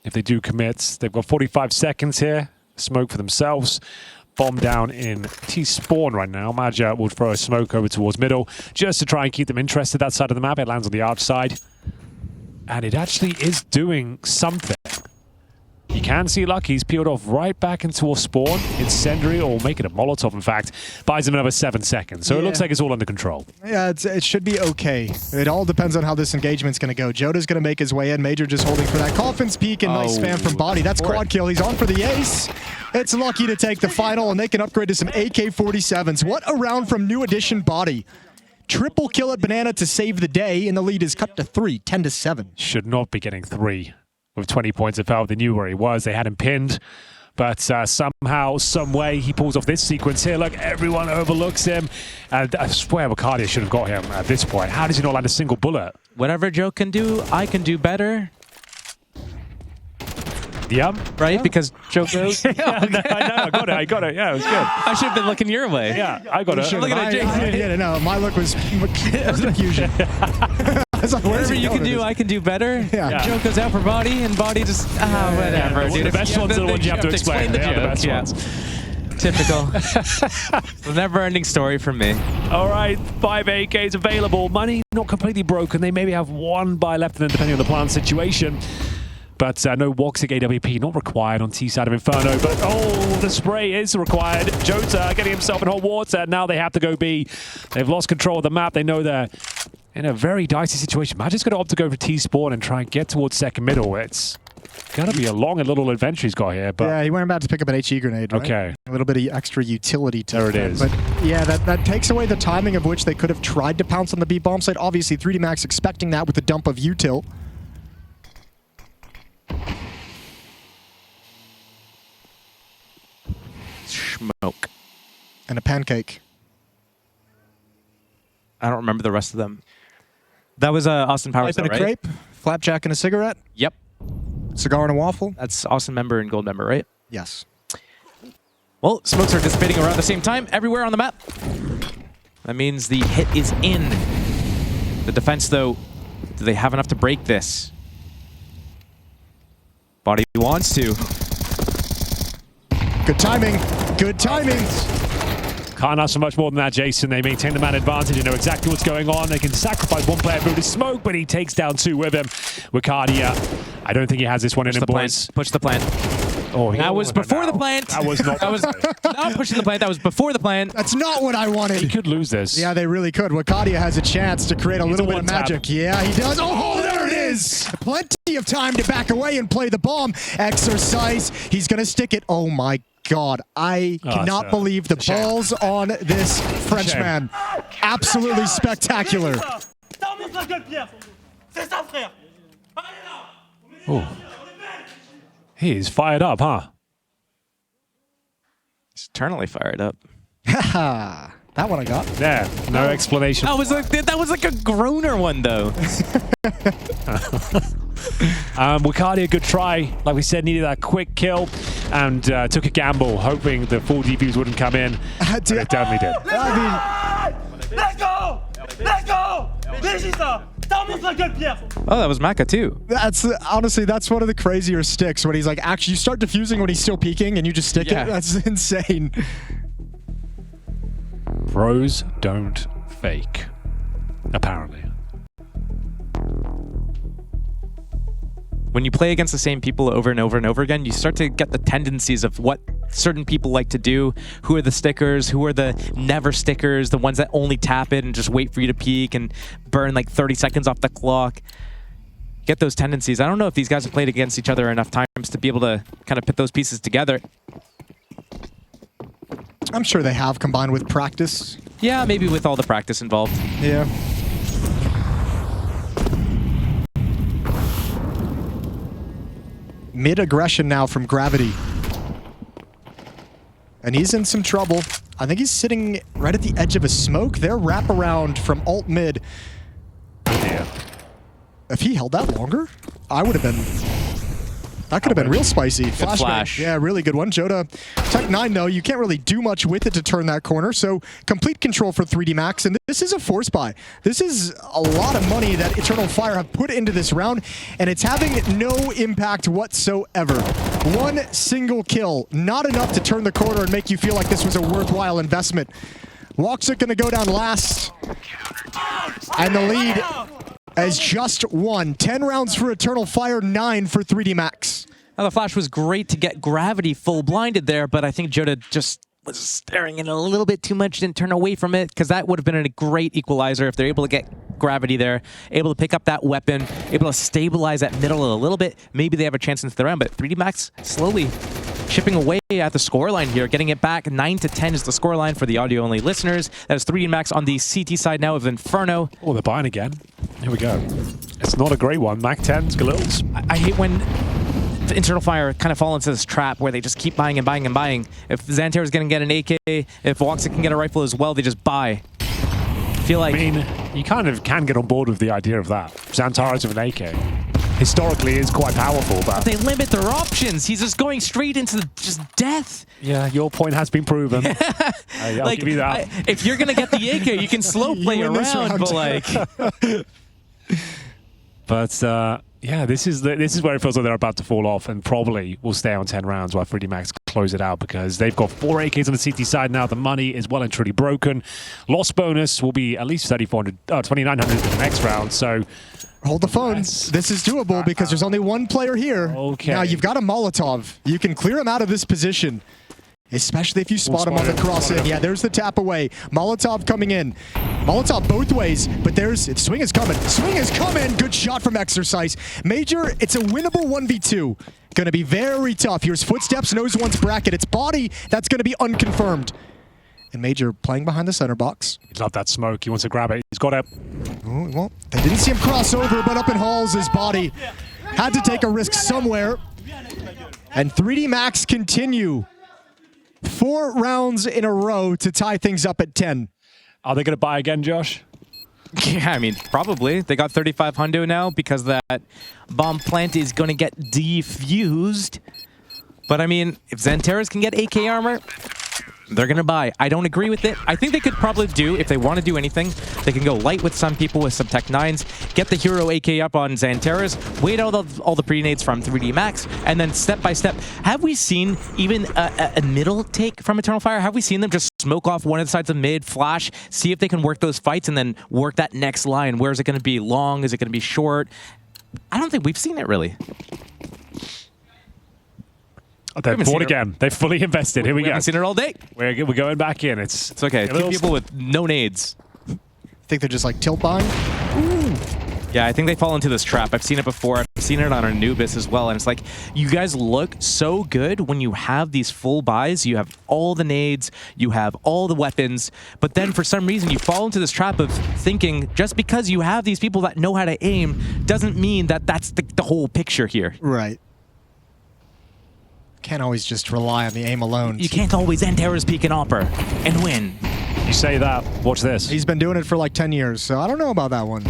If they do commit, they've got 45 seconds here. Smoke for themselves. Bomb down in T-spawn right now. Maja will throw a smoke over towards middle just to try and keep them interested. That side of the map, it lands on the arch side. And it actually is doing something. You can see Lucky's peeled off right back into a spawn. Incendiary, or make it a Molotov, in fact. Buys him another 7 seconds. So it looks like it's all under control. Yeah, it should be okay. It all depends on how this engagement's going to go. Joda's going to make his way in. Major just holding for that Coffin's peek and nice spam from Body. That's quad kill. He's on for the ace. It's Lucky to take the final, and they can upgrade to some AK-47s. What a round from New Edition Body. Triple kill at Banana to save the day, and the lead is cut to 3, 10-7. Should not be getting 3 with 20 points of health. They knew where he was. They had him pinned. But somehow, some way, he pulls off this sequence here. Look, everyone overlooks him. And I swear Bacardia should have got him at this point. How does he not land a single bullet? Whatever Joe can do, I can do better. Yeah. Right? Because Joe goes. I know. I got it. Yeah, it was good. I should have been looking your way. Yeah, I got it. Look at it, Yeah, no, my look was confusion. I was like, where's Whatever he you going can do, with I can do better. Yeah. Joe goes out for Body, and Body just whatever. Well, Dude, the best ones are the ones you have to explain. the They are the joke. best ones. Typical. The never-ending story from me. All right, 5 AKs available. Money not completely broken. They maybe have 1 buy left, and then depending on the plan situation. But no Woxic AWP not required on T side of Inferno. But oh, the spray is required. Jota getting himself in hot water. Now they have to go B. They've lost control of the map. They know they're in a very dicey situation. Magic's going to opt to go for T-Spawn and try and get towards second middle. It's going to be a long and little adventure he's got here. But yeah, he went about to pick up an HE grenade, right? Okay. A little bit of extra utility to there it is. But yeah, that takes away the timing of which they could have tried to pounce on the B bomb site. Obviously, 3D Max expecting that with the dump of util. Smoke. And a pancake. I don't remember the rest of them. That was Austin Powers, Pipe and though, a right? crepe, flapjack and a cigarette, Yep. cigar and a waffle. That's Austin member and gold member, right? Yes. Well, smokes are dissipating around the same time everywhere on the map. That means the hit is in. The defense, though, do they have enough to break this? Body wants to. Good timing. Good timing. Can't ask for much more than that, Jason. They maintain the man advantage. They know exactly what's going on. They can sacrifice one player through the smoke, but he takes down two with him. Wicardia, I don't think he has this one in him, boys. Push the plant. Oh, that was before the plant. That was not. That was not pushing the plant. That was before the plant. That's not what I wanted. He could lose this. Yeah, they really could. Wicardia has a chance to create a little bit of magic. Yeah, he does. Oh, there it is. Plenty of time to back away and play the bomb. Exercise. He's going to stick it. Oh, my God. I cannot believe the balls on this Frenchman. Absolutely spectacular. Oh. He is fired up, huh? He's eternally fired up. Haha. That one I got. Yeah, no explanation. That was like a groaner one, though. Wicardia, good try. Like we said, needed that quick kill and took a gamble, hoping the full defuse wouldn't come in. But it definitely did. Let's go! Let's go! Oh, that was Maka, too. That's honestly, that's one of the crazier sticks when he's like, actually, you start defusing when he's still peeking and you just stick it. That's insane. Pros don't fake, apparently. When you play against the same people over and over and over again, you start to get the tendencies of what certain people like to do. Who are the stickers? Who are the never stickers? The ones that only tap it and just wait for you to peek and burn like 30 seconds off the clock. Get those tendencies. I don't know if these guys have played against each other enough times to be able to kind of put those pieces together. I'm sure they have, combined with practice. Yeah, maybe with all the practice involved. Yeah. Mid-aggression now from Gravity. And he's in some trouble. I think he's sitting right at the edge of a smoke. Their wraparound from alt mid. Yeah. If he held that longer, I would have been... That could have been real spicy. Flash. Yeah, really good one. Jota, Tech 9 though, you can't really do much with it to turn that corner, so complete control for 3D Max, and this is a force buy. This is a lot of money that Eternal Fire have put into this round, and it's having no impact whatsoever. One single kill, not enough to turn the corner and make you feel like this was a worthwhile investment. Woxic gonna go down last, and the lead as just one. 10 rounds for Eternal Fire, 9 for 3D Max. Now, the flash was great to get Gravity full blinded there, but I think Jota just was staring in a little bit too much, didn't turn away from it, because that would have been a great equalizer if they're able to get Gravity there, able to pick up that weapon, able to stabilize that middle a little bit. Maybe they have a chance into the round, but 3D Max slowly chipping away at the scoreline here, getting it back. 9-10 is the scoreline for the audio-only listeners. That is 3D Max on the CT side now of Inferno. Oh, they're buying again. Here we go. It's not a great one. Mac 10's Galils. I hate when the Eternal Fire kind of fall into this trap where they just keep buying and buying and buying. If Xantair is going to get an AK, if Woxic can get a rifle as well, they just buy. I feel like... I mean, you kind of can get on board with the idea of that. Xantares with an AK. Historically is quite powerful, but they limit their options. He's just going straight into just death. Yeah, your point has been proven. I'll like, give you that. If you're gonna get the AK, you can slow play around, but like. But Yeah, this is where it feels like they're about to fall off and probably will stay on 10 rounds while 3D Max close it out because they've got 4 AKs on the CT side now. The money is well and truly broken. Loss bonus will be at least 2,900 in the next round. So hold the phone. This is doable because there's only one player here. Okay. Now you've got a Molotov. You can clear him out of this position. Especially if you spot him on the cross in. Yeah, there's the tap away. Molotov coming in. Molotov both ways, but swing is coming. Swing is coming. Good shot from Exercise. Major, it's a winnable 1v2. Gonna be very tough. Here's footsteps, knows one's bracket. It's body, that's gonna be unconfirmed. And Major playing behind the center box. He's not that smoke. He wants to grab it. He's got it. Oh, well, they didn't see him cross over, but up in Halls, his body had to take a risk somewhere. And 3D Max continue. 4 rounds in a row to tie things up at 10. Are they going to buy again, Josh? Yeah, I mean, probably. They got 3,500 now because that bomb plant is going to get defused. But I mean, if Xantaras can get AK armor, they're going to buy. I don't agree with it. I think they could probably do, if they want to do anything, they can go light with some people with some Tech 9s, get the hero AK up on Xantaras, wait out all the pre-nades from 3D Max, and then step by step. Have we seen even a middle take from Eternal Fire? Have we seen them just smoke off one of the sides of mid, flash, see if they can work those fights, and then work that next line? Where is it going to be long? Is it going to be short? I don't think we've seen it, really. They've bought again. They've fully invested. Here we go. We haven't seen it all day. We're going back in. It's okay. 2 people with no nades. I think they're just like tilt buying. Yeah, I think they fall into this trap. I've seen it before. I've seen it on Anubis as well. And it's like, you guys look so good when you have these full buys. You have all the nades. You have all the weapons. But then for some reason, you fall into this trap of thinking just because you have these people that know how to aim doesn't mean that that's the whole picture here. Right. Can't always just rely on the aim alone. You can't always Xantaras peek and Opper and win. You say that. Watch this. He's been doing it for like 10 years, so I don't know about that one.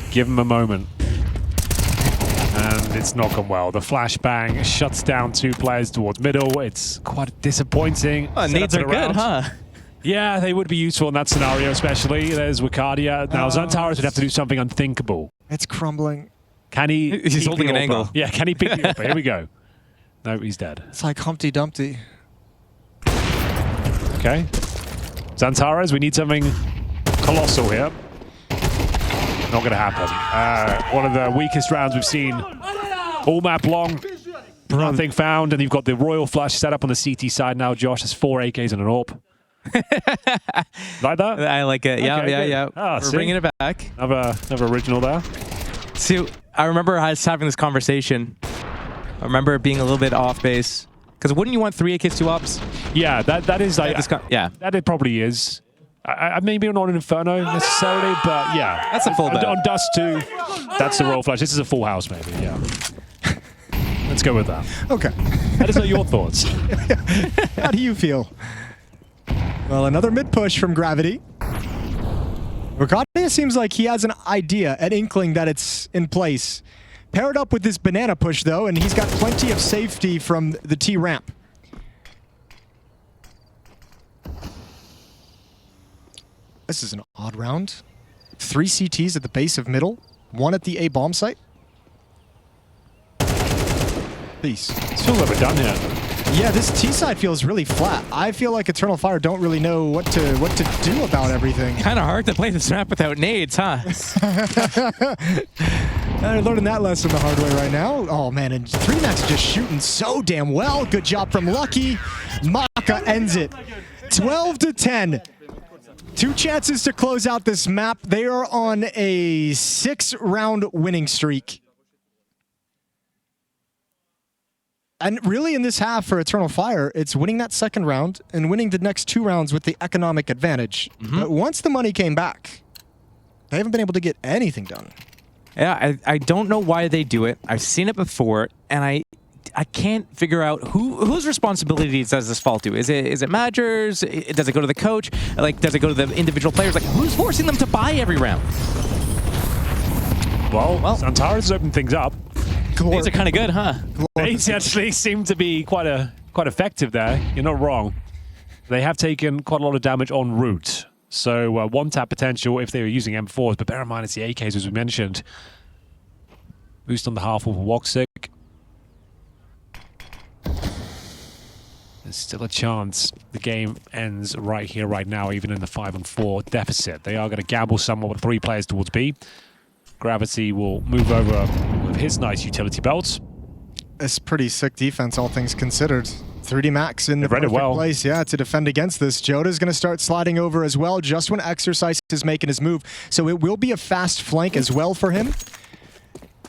Give him a moment. And it's not gone well. The flashbang shuts down 2 players towards middle. It's quite disappointing. Nades are good, huh? Yeah, they would be useful in that scenario, especially. There's Wakadia. Now, Xantaras would have to do something unthinkable. It's crumbling. Can he? He's holding an angle. Yeah, can he pick the upper? Here we go. No, he's dead. It's like Humpty Dumpty. Okay. Xantaras, we need something colossal here. Not going to happen. One of the weakest rounds we've seen. All map long. Nothing found. And you've got the Royal Flush set up on the CT side now, Josh. There's 4 AKs and an AWP. Like that? I like it. Yeah, Okay, yeah. Ah, We're bringing it back. Another original there. See, I remember us having this conversation. I remember it being a little bit off base. Because wouldn't you want 3 AKs, 2 ops? Yeah, that is like... yeah. That it probably is. Maybe not an Inferno necessarily, but yeah. That's a full bet. On Dust 2, that's the Royal Flush. This is a full house, maybe, yeah. Let's go with that. Okay. Let us know your thoughts. How do you feel? Well, another mid push from Gravity. Wakadia seems like he has an idea, an inkling that it's in place. Paired up with this banana push, though, and he's got plenty of safety from the T ramp. This is an odd round. 3 CTs at the base of middle, 1 at the A bomb site. Peace. It feels like we're done here. Yeah, this T side feels really flat. I feel like Eternal Fire don't really know what to do about everything. Kind of hard to play this map without nades, huh? They're learning that lesson the hard way right now. Oh man, and 3D Max just shooting so damn well. Good job from Lucky. Maka ends it. 12-10. 2 chances to close out this map. They are on a 6-round winning streak. And really in this half for Eternal Fire, it's winning that 2nd round and winning the next 2 rounds with the economic advantage. But once the money came back, they haven't been able to get anything done. Yeah, I don't know why they do it. I've seen it before, and I can't figure out whose responsibilities does this fall to. Is it managers? Does it go to the coach? Like, does it go to the individual players? Like, who's forcing them to buy every round? Well, Xantaras has opened things up. These are kind of good, huh? They actually seem to be quite effective there. You're not wrong. They have taken quite a lot of damage en route. So 1-tap potential if they were using M4s, but bear in mind it's the AKs as we mentioned. Boost on the half of Woxic. There's still a chance the game ends right here, right now, even in the 5-4 deficit. They are going to gamble somewhat with 3 players towards B. Gravity will move over with his nice utility belts. It's pretty sick defense, all things considered. 3D Max in the perfect place, yeah, to defend against this. Joda's going to start sliding over as well, just when Exercise is making his move. So it will be a fast flank as well for him.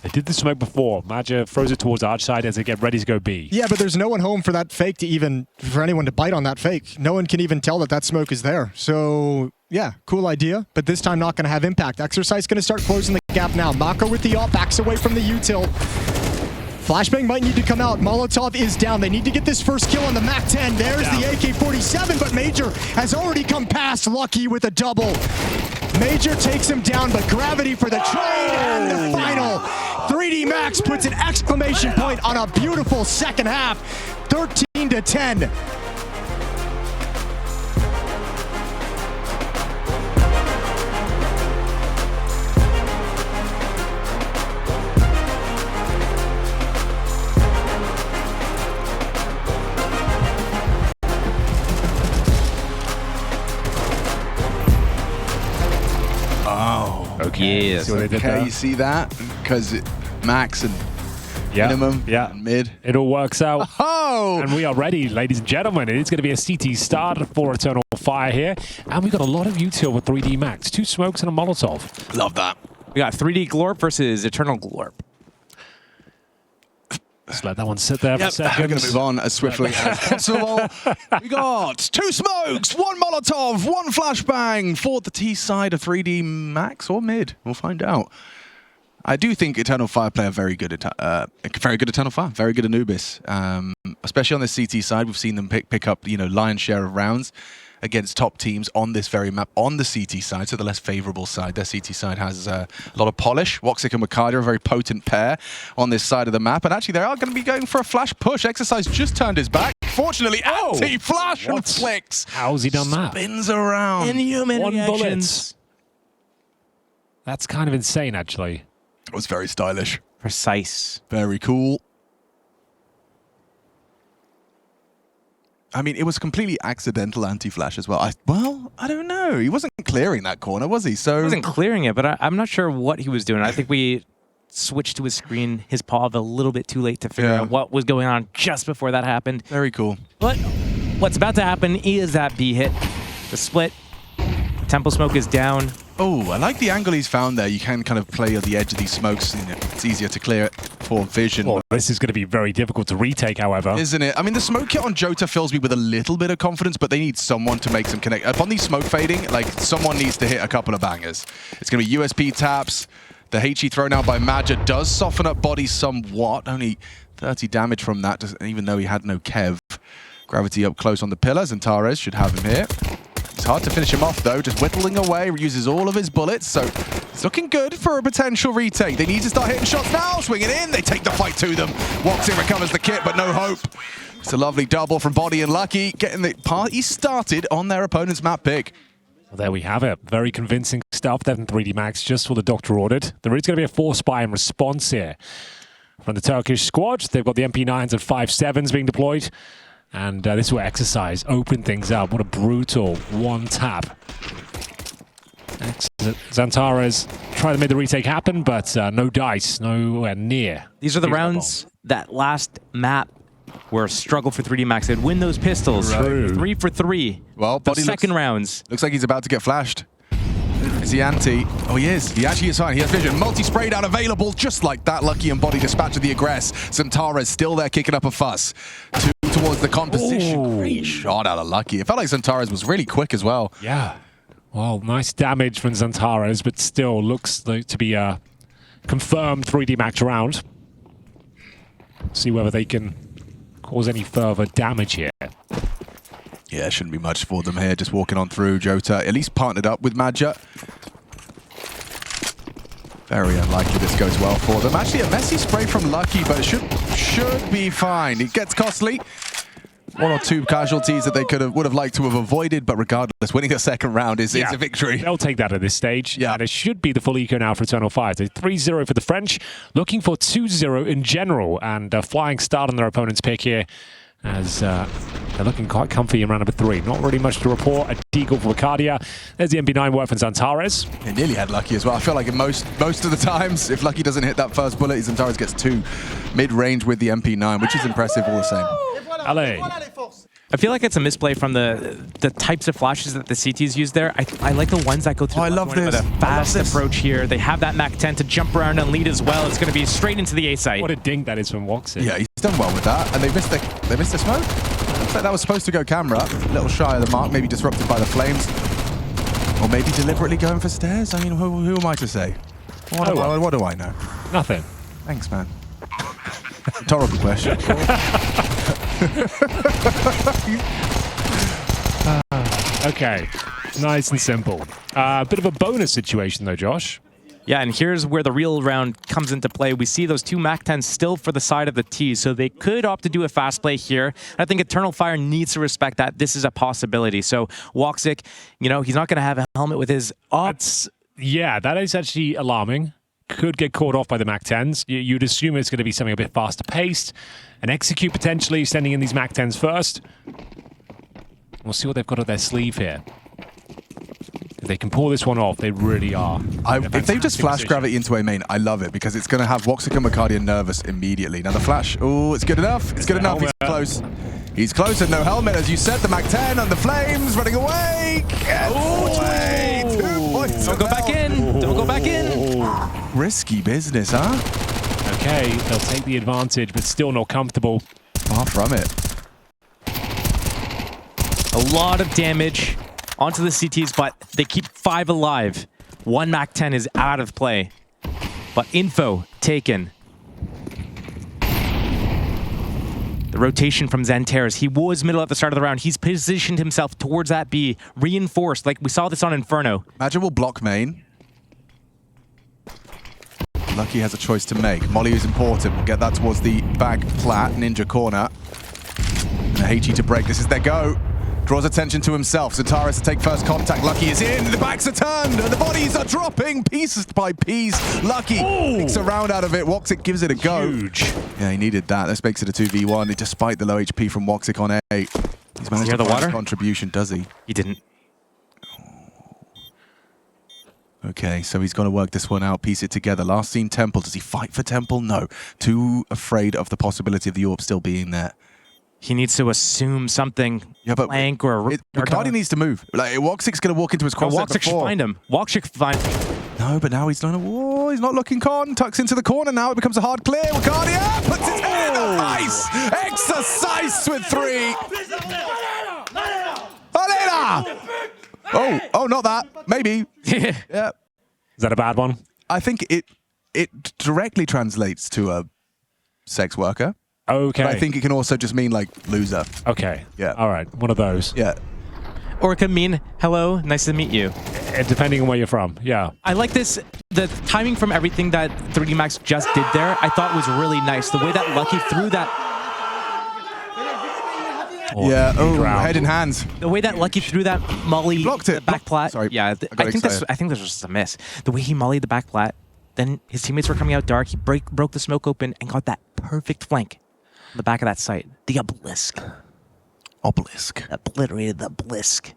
They did the smoke before. Maja throws it towards Arch side as they get ready to go B. Yeah, but there's no one home for that fake to even, for anyone to bite on that fake. No one can even tell that that smoke is there. So, yeah, cool idea, but this time not going to have impact. Exercise going to start closing the gap now. Mako with the ult, backs away from the util. Flashbang might need to come out. Molotov is down. They need to get this first kill on the MAC-10. There's the AK-47, but Major has already come past Lucky with a double. Major takes him down, but Gravity for the trade and the final. 3D Max puts an exclamation point on a beautiful second half. 13-10. Okay, yes. Okay, you see that? Because Max and minimum and mid. It all works out. Oh! And we are ready, ladies and gentlemen. It's going to be a CT start for Eternal Fire here. And we've got a lot of util with 3D Max. 2 smokes and a Molotov. Love that. We got 3D Glorp versus Eternal Glorp. Just let that one sit there for a second. We're going to move on as swiftly as possible. We got 2 smokes, 1 Molotov, 1 flashbang for the T side of 3D Max or mid. We'll find out. I do think Eternal Fire play a very good Eternal Fire, very good Anubis. Especially on the CT side, we've seen them pick up, you know, lion's share of rounds against top teams on this very map on the CT side, so the less favorable side. Their CT side has a lot of polish. Woxic and Wakada are a very potent pair on this side of the map, and actually they are going to be going for a flash push. Exercise just turned his back. Fortunately, anti-flash and flicks. How's he done that? Spins around. Inhuman 1 reactions. bullet. That's kind of insane, actually. It was very stylish. Precise. Very cool. I mean, it was completely accidental anti-flash as well. I don't know. He wasn't clearing that corner, was he? So He wasn't clearing it, but I'm not sure what he was doing. I think we switched to his screen, his POV a little bit too late to figure out what was going on just before that happened. Very cool. But what's about to happen is that B hit. The split. Temple Smoke is down. Oh, I like the angle he's found there. You can kind of play on the edge of these smokes. You know, it's easier to clear it for vision. Well, this is going to be very difficult to retake, however. Isn't it? I mean, the smoke kit on Jota fills me with a little bit of confidence, but they need someone to make some connect. Upon these smoke fading, like, someone needs to hit a couple of bangers. It's going to be USP taps. The HE thrown out by Maja does soften up body somewhat. Only 30 damage from that, even though he had no Kev. Gravity up close on the pillars, and Tares should have him here. It's hard to finish him off, though, just whittling away, uses all of his bullets, so it's looking good for a potential retake. They need to start hitting shots now, swinging in, they take the fight to them. Woxic recovers the kit, but no hope. It's a lovely double from Body and Lucky, getting the party started on their opponent's map pick. Well, there we have it. Very convincing stuff there from 3D Max, just what the doctor ordered. There is going to be a 4-spy in response here from the Turkish squad. They've got the MP9s and 5.7s being deployed. And this will Exercise open things up. What a brutal 1-tap. Xantares tried to make the retake happen, but no dice, nowhere near. These are the rounds that last map were a struggle for 3D Max. They'd win those pistols. True. 3 for 3. Well, the Body second rounds. Looks like he's about to get flashed. Is he anti? Oh, he is. He actually is fine. He has vision. Multi-spray down available, just like that. Lucky and Body dispatch of the aggress. Xantares still there kicking up a fuss. Towards the composition. Ooh. Great shot out of Lucky. It felt like Xantares was really quick as well. Yeah. Well, nice damage from Xantares, but still looks like to be a confirmed 3D Max round. See whether they can cause any further damage here. Yeah, shouldn't be much for them here. Just walking on through. Jota at least partnered up with Maja. Very unlikely this goes well for them. Actually, a messy spray from Lucky, but it should be fine. It gets costly. one or two casualties that they would have liked to have avoided, but regardless, winning a second round is a victory. They'll take that at this stage. Yeah. And it should be the full eco now for Eternal Fire. So 3-0 for the French, looking for 2-0 in general, and a flying start on their opponent's pick here, as they're looking quite comfy in round number 3. Not really much to report. A deagle for Arcadia. There's the MP9 work from Zantares. He nearly had Lucky as well. I feel like in most of the times, if Lucky doesn't hit that first bullet, Zantares gets 2 mid-range with the MP9, which is impressive all the same. Allez. I feel like it's a misplay from the types of flashes that the CTs use there. I like the ones that go through with a fast approach here. They have that Mach 10 to jump around and lead as well. It's going to be straight into the A site. What a dink that is from Woxic. Yeah, he's done well with that, and they missed the smoke. Looks like that was supposed to go camera. A little shy of the mark, maybe disrupted by the flames, or maybe deliberately going for stairs. I mean, who am I to say? What do I know? Nothing. Thanks, man. Rhetorical question. Okay, nice and simple. Bit of a bonus situation though, Josh. Yeah, and here's where the real round comes into play. We see those 2 Mach 10s still for the side of the T, so they could opt to do a fast play here. I think Eternal Fire needs to respect that. This is a possibility. So Woxic, you know, he's not going to have a helmet with his ops. Yeah, that is actually alarming. Could get caught off by the Mach 10s. You'd assume it's going to be something a bit faster paced. An execute potentially, sending in these Mach 10s first. We'll see what they've got up their sleeve here. If they can pull this one off, they really are. If they just flash gravity into A main, I love it, because it's going to have Woxic and Arcadia nervous immediately. Now the flash, oh, it's good enough. It's good enough. He's close. He's close and no helmet, as you said. The Mach 10 and the flames running away. Away. 2 points. Don't go back in. Don't go back in. Risky business, huh? Okay, they'll take the advantage, but still not comfortable. Far from it. A lot of damage onto the CTs, but they keep 5 alive. 1 Mach 10 is out of play, but info taken. The rotation from Zantares. He was middle at the start of the round. He's positioned himself towards that B, reinforced, like we saw this on Inferno. Magic will block main. Lucky has a choice to make. Molly is important. We'll get that towards the back plat, ninja corner. And the HE to break. This is their go. Draws attention to himself. Zantares to take first contact. Lucky is in. The backs are turned. And the bodies are dropping piece by piece. Lucky picks a round out of it. Woxic gives it a go. Huge. Yeah, he needed that. This makes it a 2v1. Despite the low HP from Woxic on A. He's managed to find a contribution, does he? He didn't. Okay, so he's got to work this one out, piece it together. Last seen Temple. Does he fight for Temple? No. Too afraid of the possibility of the AWP still being there. He needs to assume something, flank or... Arcadia needs to move. Like, Woxic's going to walk into his crosshair Woxic should find him. Woxic should find him. No, but now he's not. Whoa, he's not looking con. Tucks into the corner now. It becomes a hard clear. Arcadia puts his head in the ice. Exercise with 3. Alena! Oh, not that. Maybe. Yeah. Is that a bad one? I think it directly translates to a sex worker. Okay. But I think it can also just mean, like, loser. Okay. Yeah. All right. One of those. Yeah. Or it could mean, hello, nice to meet you. Depending on where you're from. Yeah. I like this. The timing from everything that 3D Max just did there, I thought was really nice. The way that Lucky threw that... Yeah, head in hands. The way that Lucky threw that molly, Blocked it. the back plat. Sorry, yeah, I think this was just a miss. The way he mollied the back plat, then his teammates were coming out dark. He broke the smoke open and got that perfect flank on the back of that site. The obelisk. Obliterated the obelisk.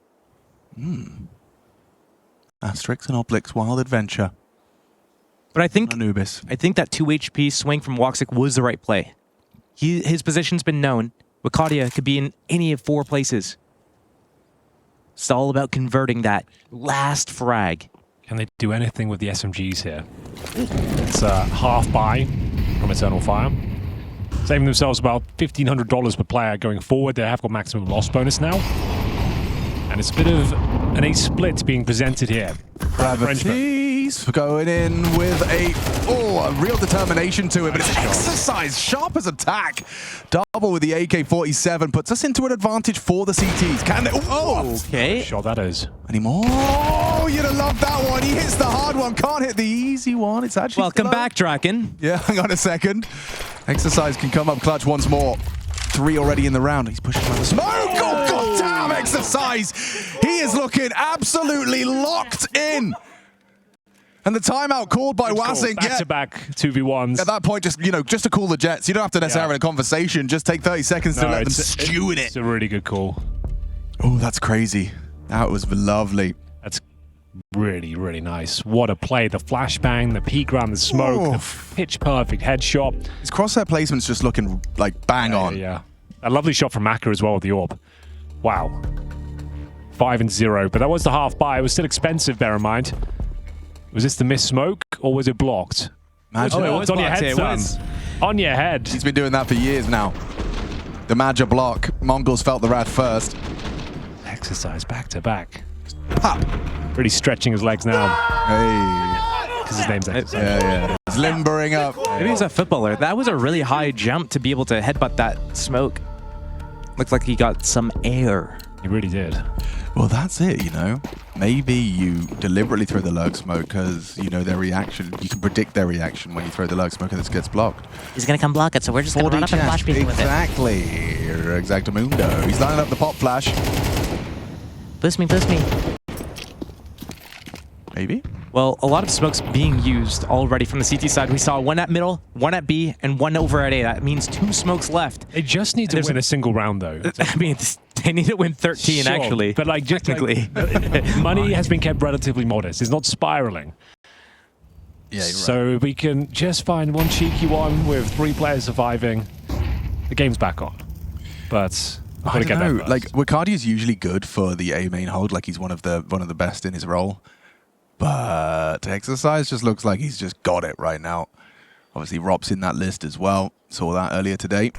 Asterix and Obelix Wild Adventure. But I think Anubis. that 2 HP swing from Woxic was the right play. His position's been known. Arcadia could be in any of 4 places. It's all about converting that last frag. Can they do anything with the SMGs here? It's a half buy from Eternal Fire. Saving themselves about $1,500 per player going forward. They have got maximum loss bonus now. And it's a bit of an A split being presented here. Gravity's going in with a real determination to it, but it's exercise, sharp as attack. Double with the AK-47 puts us into an advantage for the CTs. Can they? Okay. Shot that is. Any more? Oh, you'd have loved that one. He hits the hard one, can't hit the easy one. It's actually Welcome back, Draken. Yeah, hang on a second. Exercise can come up clutch once more. 3 already in the round. He's pushing by the smoke. Oh, goddamn exercise. He is looking absolutely locked in. And the timeout called by Wasing. Back-to-back 2v1s. At that point, just to cool the Jets. You don't have to necessarily have a conversation. Just take 30 seconds to let them stew in it. It's a really good call. Oh, that's crazy. That was lovely. That's really, really nice. What a play. The flashbang, the peek around the smoke, the pitch-perfect headshot. His crosshair placement's just looking like bang on. Yeah. A lovely shot from Maka as well with the orb. Wow. 5-0. But that was the half buy. It was still expensive, bear in mind. Was this the missed smoke, or was it blocked? Imagine. Oh, it's on your head, son. On your head. He's been doing that for years now. The Madja block. Mongols felt the wrath first. Exercise back-to-back. Pop. Really stretching his legs now. Hey. Because his name's Exercise. Yeah. He's limbering up. Maybe he's a footballer. That was a really high jump to be able to headbutt that smoke. Looks like he got some air. He really did. Well, that's it, you know. Maybe you deliberately throw the lurk smoke because you know their reaction. You can predict their reaction when you throw the lurk smoke and it gets blocked. He's going to come block it, so we're just going to run up and flash people with it. Exactly. Exactamundo. He's lining up the pop flash. Boost me, boost me. Maybe. Well, a lot of smokes being used already from the CT side. We saw one at middle, one at B, and one over at A. That means 2 smokes left. They just need to win a single round, though. I mean, they need to win 13, Sure, actually. But like, just technically. Money has been kept relatively modest. It's not spiraling. Yeah, you're so right. we can just find one cheeky one with 3 players surviving. The game's back on. But I don't know. Like, Wakadia is usually good for the A main hold. Like, he's one of the best in his role. But Exercise just looks like he's just got it right now. Obviously, Rop's in that list as well. Saw that earlier today.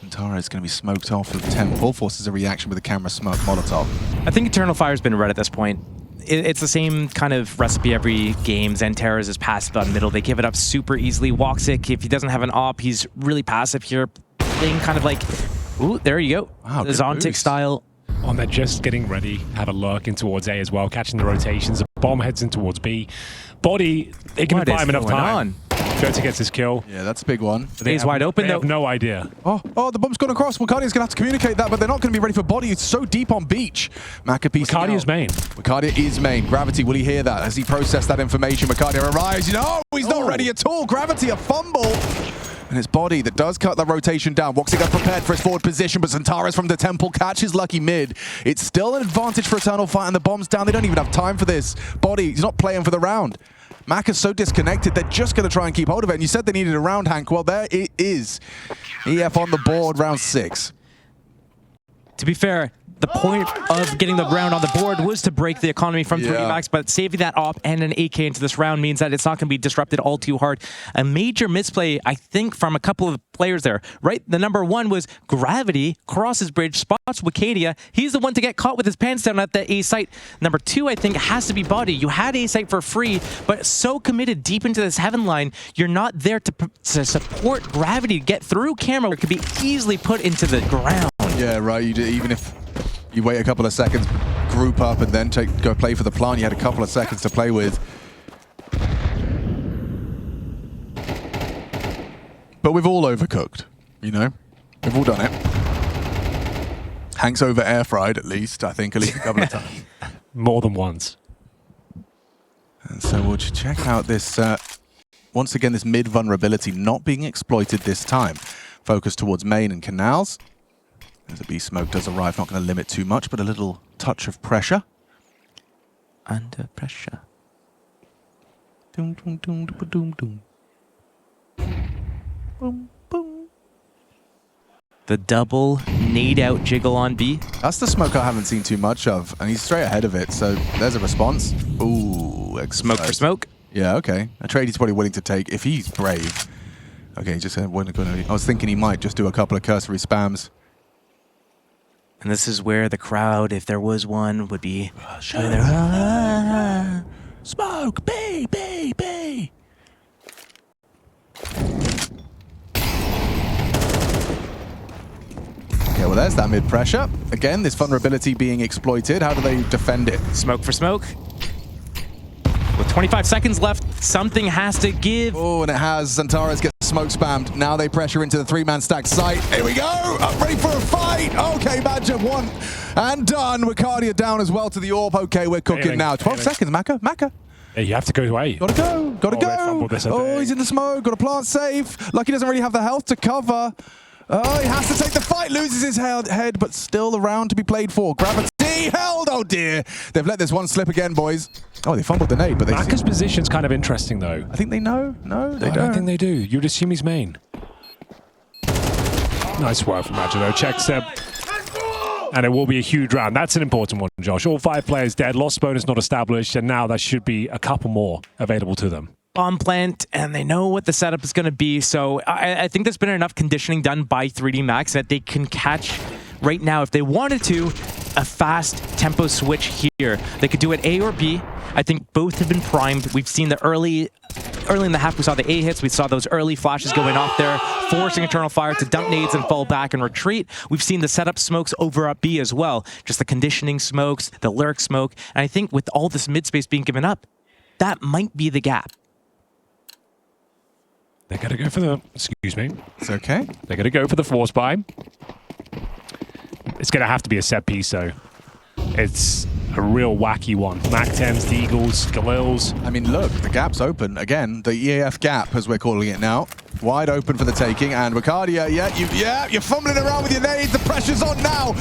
And Tara is going to be smoked off of Temple. Forces a reaction with a camera smoke Molotov. I think Eternal Fire's been read at this point. It's the same kind of recipe every game. Xanterra's is passive on middle. They give it up super easily. Woxic, if he doesn't have an op, he's really passive here. Playing kind of like, ooh, there you go. Wow, the Zontic style. Oh, and they're just getting ready, have a lurk in towards A as well, catching the rotations. The bomb heads in towards B. Body, they can buy him enough time. Jota gets his kill. Yeah, that's a big one. He's wide open, They though. have no idea. Oh, the bomb's gone across. Wakadia's going to have to communicate that, but they're not going to be ready for body. It's so deep on beach. Wakadia's main. Wakadia is main. Gravity, will he hear that? Has he processed that information? Wakadia arrives. No, he's not ready at all. Gravity, a fumble. And it's Body that does cut the rotation down. Woxic got prepared for his forward position, but Xanterra's from the Temple catches lucky mid. It's still an advantage for Eternal Fire, and the bomb's down. They don't even have time for this. Body, he's not playing for the round. Mac is so disconnected, they're just going to try and keep hold of it. And you said they needed a round, Hank. Well, there it is. EF on the board, round 6. To be fair, the point of getting the round on the board was to break the economy from 3D Max, but saving that op and an AK into this round means that it's not going to be disrupted all too hard. A major misplay, I think, from a couple of players there, right? The number 1 was Gravity, crosses bridge, spots Wakadia. He's the one to get caught with his pants down at the A site. Number 2, I think, has to be Body. You had A site for free, but so committed deep into this heaven line, you're not there to support Gravity to get through camera. It could be easily put into the ground. Yeah, right. You do, even if you wait a couple of seconds, group up, and then go play for the plant, you had a couple of seconds to play with. But we've all overcooked, you know? We've all done it. Hank's over air fried, at least a couple of times. More than once. And so we'll check out this, once again, this mid vulnerability not being exploited this time. Focus towards main and canals. As the B smoke does arrive, not going to limit too much, but a little touch of pressure. Under pressure. Doom, doom, doom, doom, doom, doom. Boom, boom. The double nade out jiggle on B. That's the smoke I haven't seen too much of, and he's straight ahead of it, so there's a response. Ooh, Smoke for smoke. Yeah, okay. A trade he's probably willing to take if he's brave. Okay, just wasn't going to. I was thinking he might just do a couple of cursory spams. And this is where the crowd, if there was one, would be showing their Smoke, B, B, B. Okay, well, there's that mid pressure. Again, this vulnerability being exploited. How do they defend it? smoke for smoke. With 25 seconds left, something has to give. Oh, and it has. Xanterra's gets smoke spammed. Now they pressure into the 3-man stack site. Here we go. Up ready for a fight. Okay, Badger 1 and done. Wicardia down as well to the AWP. Okay, we're cooking now. 12 seconds, Maka. Yeah, you have to go away. Gotta go. They fumbled this, I Oh, think. he's in the smoke. Got to plant safe. Lucky doesn't really have the health to cover. Oh, he has to take the fight. Loses his head, but still the round to be played for. Gravity held. Oh dear. They've let this one slip again, boys. Oh, they fumbled the nade, but they... Maka's position's kind of interesting, though. I think they know. No, they I don't think they do. You'd assume he's main. Nice work from Badger, though. Checks him. And it will be a huge round. That's an important one, Josh. All 5 players dead. Lost bonus not established. And now there should be a couple more available to them. Bomb plant, and they know what the setup is going to be. So I think there's been enough conditioning done by 3D Max that they can catch right now, if they wanted to, a fast tempo switch here. They could do it A or B. I think both have been primed. We've seen the early in the half, we saw the A hits. We saw those early flashes going off there, forcing Eternal Fire to dump nades and fall back and retreat. We've seen the setup smokes over up B as well. Just the conditioning smokes, the lurk smoke. And I think with all this mid space being given up, that might be the gap. They're going to go for the... Excuse me. It's okay. They're going to go for the force buy. It's going to have to be a set piece, though. It's a real wacky one. Mac-10s, Deagles, Galils. I mean, look, the gap's open. Again, the EAF gap, as we're calling it now. Wide open for the taking. And Wicardia, you're fumbling around with your nades. The pressure's on now.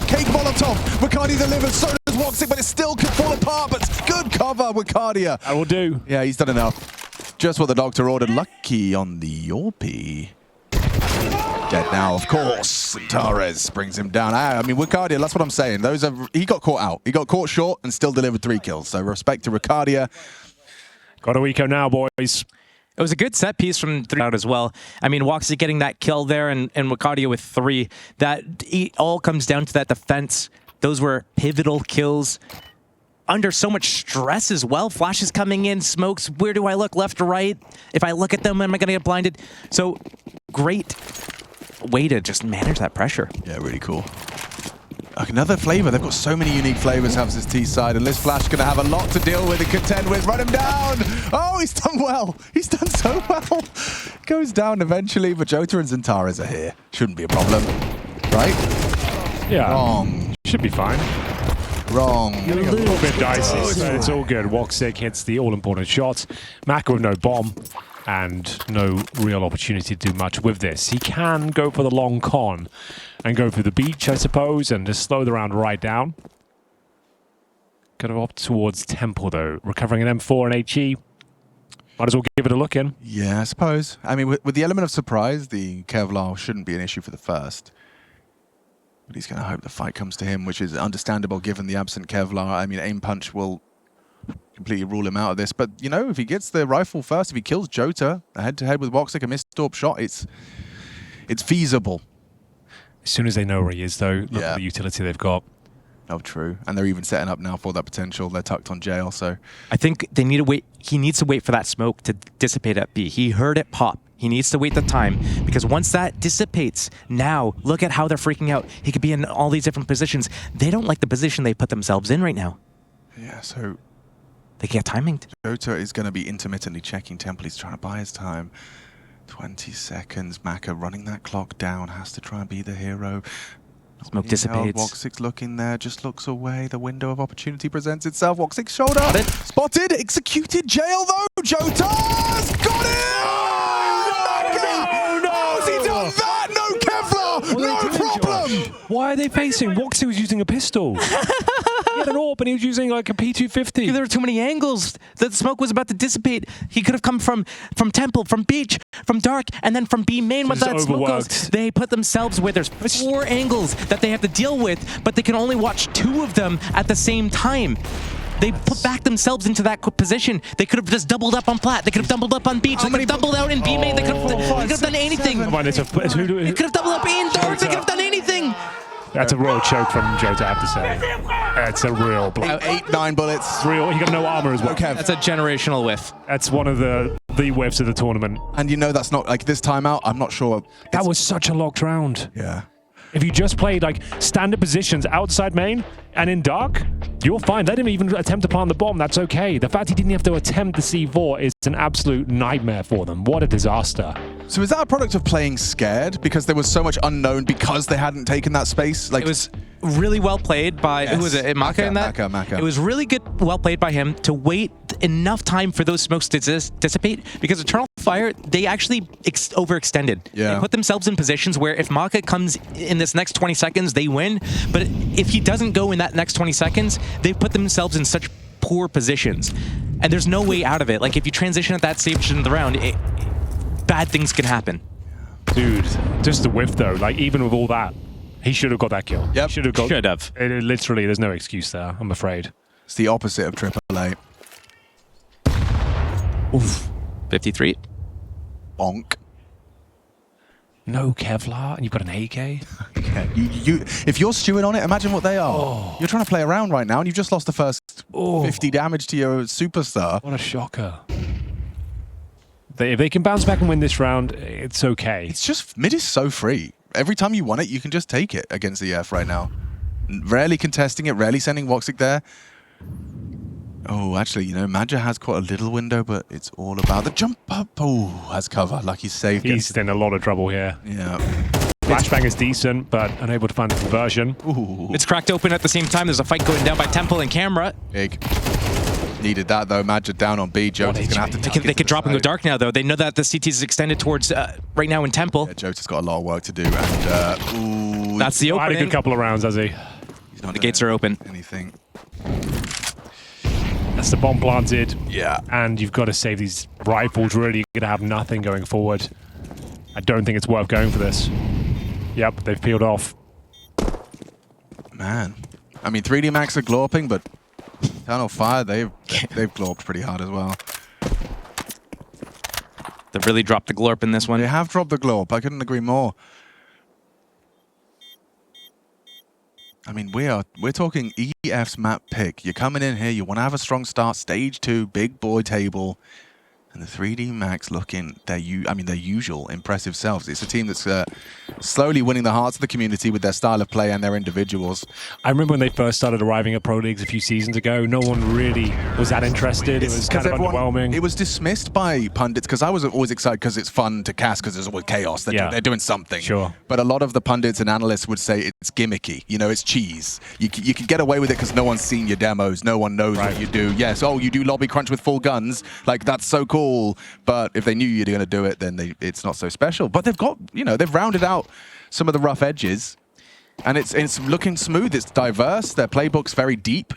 Cake Molotov. Wicardia delivers. So does Woxic, but it still could fall apart. But good cover, Wicardia. That will do. Yeah, he's done enough. Just what the doctor ordered. Lucky on the Yorpie. Dead now, of course. Torres brings him down. I mean, Wicardia, that's what I'm saying. He got caught out. He got caught short and still delivered 3 kills. So respect to Wicardia. Got a Eco now, boys. It was a good set piece from 3 out as well. I mean, Woxic getting that kill there and Wicardia with 3. That all comes down to that defense. Those were pivotal kills. Under so much stress as well. Flashes coming in, smokes. Where do I look, left or right? If I look at them, am I going to get blinded? So, great way to just manage that pressure. Yeah, really cool. Another flavor. They've got so many unique flavors, have this T side, and this Flash going to have a lot to deal with and contend with. Run him down! Oh, he's done well. He's done so well. Goes down eventually, but Jota and Zentaras are here. Shouldn't be a problem, right? Yeah. Wrong. Should be fine. Wrong. A little bit dicey, but it's all good. Woxic hits the all-important shots. Maka with no bomb and no real opportunity to do much with this. He can go for the long con and go for the beach, I suppose, and just slow the round right down. Going to opt towards Temple, though. Recovering an M4 and HE. Might as well give it a look in. Yeah, I suppose. I mean, with the element of surprise, the Kevlar shouldn't be an issue for the first. But he's going to hope the fight comes to him, which is understandable given the absent Kevlar. I mean, aim punch will completely rule him out of this. But, you know, if he gets the rifle first, if he kills Jota, head-to-head with Woxic, a missed AWP shot, it's feasible. As soon as they know where he is, though, look Yeah. at the utility they've got. Oh, true. And they're even setting up now for that potential. They're tucked on jail, so... I think they need to wait. He needs to wait for that smoke to dissipate at B. He heard it pop. He needs to wait the time, because once that dissipates, now look at how they're freaking out. He could be in all these different positions. They don't like the position they put themselves in right now. Yeah, so... They get timing. Jota is going to be intermittently checking Temple. He's trying to buy his time. 20 seconds. Maka running that clock down. Has to try and be the hero. Smoke dissipates. Woxic's looking there, just looks away. The window of opportunity presents itself. Woxic's shoulder. Spotted. Spotted. Executed. Jail, though. Jota's got it! How's he done that? No Kevlar! No problem! Why are they facing? Woxic was using a pistol. He had an AWP and he was using like a P250. There were too many angles. The smoke was about to dissipate. He could have come from Temple, from Beach, from Dark, and then from B main with that smoke goes. They put themselves where there's 4 angles that they have to deal with, but they can only watch 2 of them at the same time. They put back themselves into that position. They could have just doubled up on Plat. They could have doubled up on Beach. They could have doubled out in B main. They could have done anything. Come on, They could have doubled up in Dark. They could have done anything. That's a royal choke from Jota, I have to say. That's a real blow. 8, 9 bullets. It's real. He got no armor as well. Okay. That's a generational whiff. That's one of the whiffs of the tournament. And you know that's not, like, this timeout, I'm not sure. That was such a locked round. Yeah. If you just played like standard positions outside main and in dark, you're fine. Let him even attempt to plant the bomb. That's okay. The fact he didn't have to attempt the C4 is an absolute nightmare for them. What a disaster. So is that a product of playing scared because there was so much unknown because they hadn't taken that space? Like it was really well played by who was it? Maka in that? Maka. It was really good, well played by him to wait enough time for those smokes to dissipate because Eternal Fire, they actually overextended. Yeah. They put themselves in positions where if Maka comes in this next 20 seconds, they win. But if he doesn't go in that next 20 seconds, they've put themselves in such poor positions. And there's no way out of it. Like if you transition at that stage in the round, bad things can happen. Dude, just the whiff though, like even with all that, he should have got that kill. Yep. Should have got. Should have. Literally, there's no excuse there, I'm afraid. It's the opposite of AAA. Oof. 53. Bonk. No Kevlar, and you've got an AK? Yeah, if you're stewing on it, imagine what they are. Oh. You're trying to play around right now, and you've just lost the first 50 damage to your superstar. What a shocker. If they can bounce back and win this round, it's okay. It's just, mid is so free. Every time you want it, you can just take it against the EF right now. Rarely contesting it, rarely sending Woxic there. Oh, actually, you know, Maja has quite a little window, but it's all about the jump up. Oh, has cover. Lucky save. He's in a lot of trouble here. Yeah. Flashbang is decent, but unable to find the conversion. Ooh. It's cracked open at the same time. There's a fight going down by Temple and Camera. Big. Needed that, though. Maja down on B. Jota's going to have to They could drop and go dark now, though. They know that the CT is extended towards right now in Temple. Yeah, Jota's got a lot of work to do, and ooh, That's the Had a opening. good couple of rounds, has he? he's not The gates are open. anything. That's the bomb planted. Yeah. And you've got to save these rifles, really. You're going to have nothing going forward. I don't think it's worth going for this. Yep, they've peeled off. Man. I mean, 3D Max are glorping, but Eternal Fire, they've glorped pretty hard as well. They've really dropped the glorp in this one. They have dropped the glorp. I couldn't agree more. I mean, we're talking EF's map pick. You're coming in here, you want to have a strong start, stage 2, big boy table, and the 3D Max looking their usual impressive selves. It's a team that's slowly winning the hearts of the community with their style of play and their individuals. I remember when they first started arriving at Pro Leagues a few seasons ago, no one really was that interested. It was kind of underwhelming. It was dismissed by pundits because I was always excited because it's fun to cast because there's always chaos. They're doing something. Sure. But a lot of the pundits and analysts would say it's gimmicky. You know, it's cheese. You can get away with it because no one's seen your demos. No one knows what you do. Yes, oh, you do lobby crunch with full guns. Like, that's so cool. But if they knew you're going to do it, then it's not so special. But they've got, you know, they've rounded out some of the rough edges. And it's looking smooth. It's diverse. Their playbook's very deep.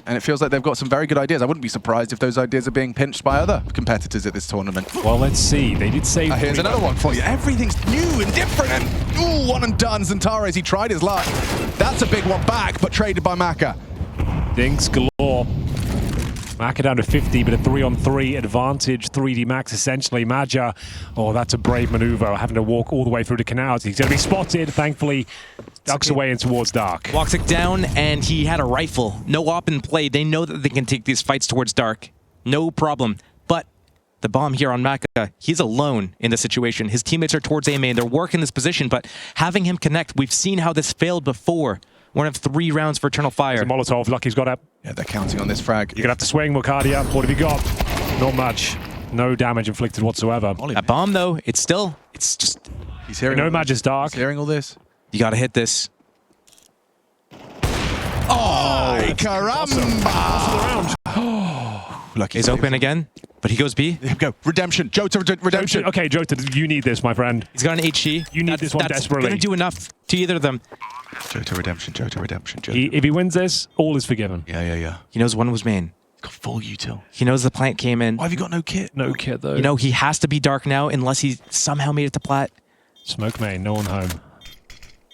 And it feels like they've got some very good ideas. I wouldn't be surprised if those ideas are being pinched by other competitors at this tournament. Well, let's see. They did say... Here's another one for you. Everything's new and different. And, ooh, one and done. Zantares, he tried his luck. That's a big one back, but traded by Maka. Dinks galore. Maka down to 50, but a 3-on-3 advantage. 3D Max, essentially. Maja, oh, that's a brave maneuver, having to walk all the way through the canals. He's going to be spotted, thankfully. Ducks away in towards dark. Woxic down, and he had a rifle. No op in play. They know that they can take these fights towards dark. No problem. But the bomb here on Maka, he's alone in the situation. His teammates are towards A main. They're working this position, but having him connect, we've seen how this failed before. One of 3 rounds for Eternal Fire. It's a Molotov. Lucky's got it. Yeah, they're counting on this frag. You're going to have to swing, Mukadia. What have you got? Not much. No damage inflicted whatsoever. That bomb, though, it's just... He's hearing No Maja's dark. He's hearing all this. You got to hit this. Oh, caramba! Lucky He's save. open again, but he goes B. Here we go. Redemption. Jota, redemption. Okay, Jota, you need this, my friend. He's got an HE. You need this one desperately. That's going to do enough to either of them. Jota redemption, Jota redemption, Jota. If he wins this, all is forgiven. Yeah. He knows one was main. He's got full util. He knows the plant came in. Why have you got no kit? No kit, though. You know, he has to be dark now unless he somehow made it to plat. Smoke main, no one home.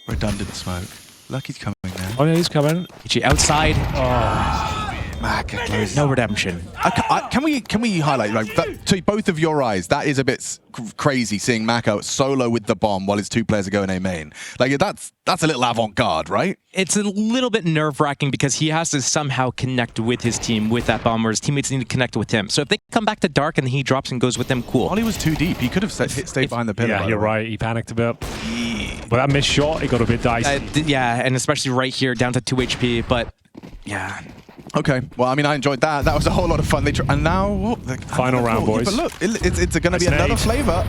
Redundant smoke. Lucky's coming now. Oh, yeah, he's coming. HE outside. Maka closes. No redemption. Can we highlight, like, that, to both of your eyes, that is a bit crazy seeing Maka solo with the bomb while his 2 players are going A main. Like, that's a little avant-garde, right? It's a little bit nerve-wracking because he has to somehow connect with his team with that bomb, where his teammates need to connect with him. So if they come back to dark and he drops and goes with them, cool. Ollie was too deep. He could have stayed behind the pillar. Yeah, you're right. He panicked a bit. But that missed shot, it got a bit dicey. Yeah, and especially right here, down to 2 HP, but yeah. Okay, well, I mean, I enjoyed that. That was a whole lot of fun. And now, Final round, boys. But look, it's going to be That's another nade. flavor.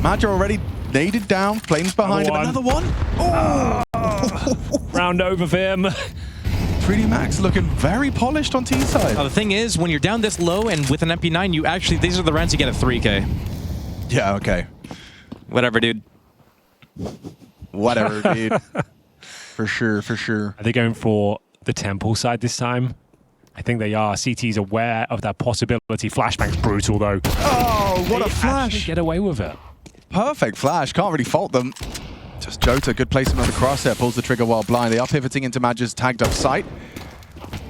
Madja already naded down, flames behind him. Another one. Oh! Round over for him. 3D Max looking very polished on T side. The thing is, when you're down this low and with an MP9, you actually, these are the rounds you get at 3K. Yeah, okay. Whatever, dude. Whatever, dude. For sure, for sure. Are they going for the temple side this time? I think they are. CT's aware of that possibility. Flashbang's brutal, though. Oh, what a flash. Get away with it. Perfect flash. Can't really fault them. Just Jota, good placement on the crosshair. Pulls the trigger while blind. They are pivoting into Madja's tagged up sight.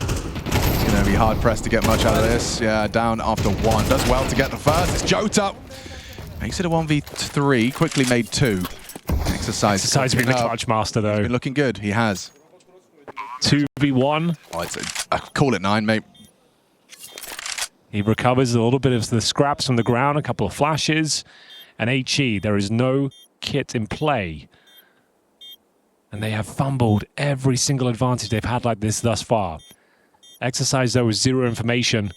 It's going to be hard pressed to get much out of this. Yeah, down after one. Does well to get the first. It's Jota. Makes it a 1v3. Quickly made 2. Exercise has been the clutch master, though. He's been looking good. He has. 2v1. Oh, I call it 9, mate. He recovers a little bit of the scraps from the ground, a couple of flashes. And HE, there is no kit in play. And they have fumbled every single advantage they've had like this thus far. Exercise, though, with 0 information.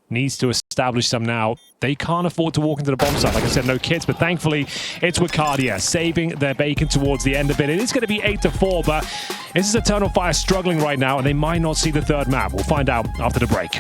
Needs to establish some now. They can't afford to walk into the bomb site. Like I said, no kits, but thankfully it's Wakadia saving their bacon towards the end of it. It is going to be 8-4, but this is Eternal Fire struggling right now, and they might not see the third map. We'll find out after the break.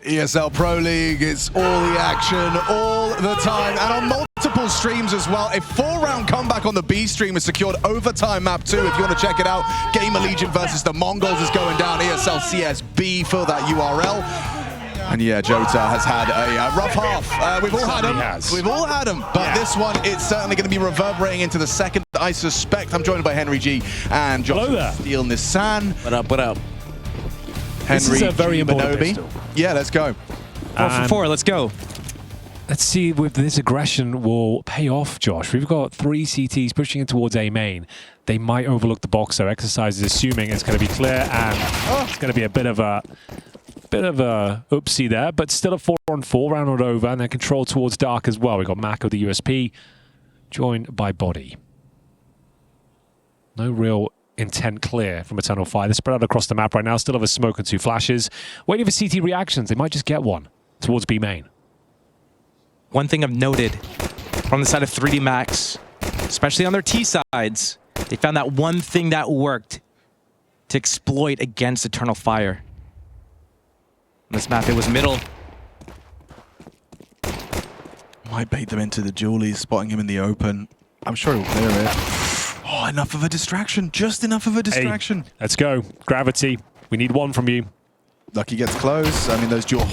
ESL Pro League, it's all the action, all the time, and on multiple multiple streams as well. A 4-round comeback on the B stream has secured overtime map 2. If you want to check it out, Game Allegiant versus the Mongols is going down. ESL CSB for that URL. And yeah, Jota has had a rough half. We've all had him. We've all had him. But this one, it's certainly going to be reverberating into the second, I suspect. I'm joined by Henry G and Josh Steele Nissan. What up, what up? Henry This is a very G important Banobi. pistol. Yeah, let's go. 4 for 4, let's go. Let's see if this aggression will pay off, Josh. We've got 3 CTs pushing in towards A main. They might overlook the box, so Exercise is assuming it's going to be clear, and it's going to be a bit of a oopsie there, but still a 4-on-4 round not over, and then control towards Dark as well. We've got Mac of the USP, joined by Body. No real intent clear from Eternal Fire. They're spread out across the map right now, still have a smoke and 2 flashes. Waiting for CT reactions. They might just get one towards B main. One thing I've noted from the side of 3D Max, especially on their T sides, they found that one thing that worked to exploit against Eternal Fire. On this map, it was middle. Might bait them into the Julie, spotting him in the open. I'm sure he'll clear it. Oh, enough of a distraction. Just enough of a distraction. Hey, let's go. Gravity. We need one from you. Lucky gets close. I mean, those dual...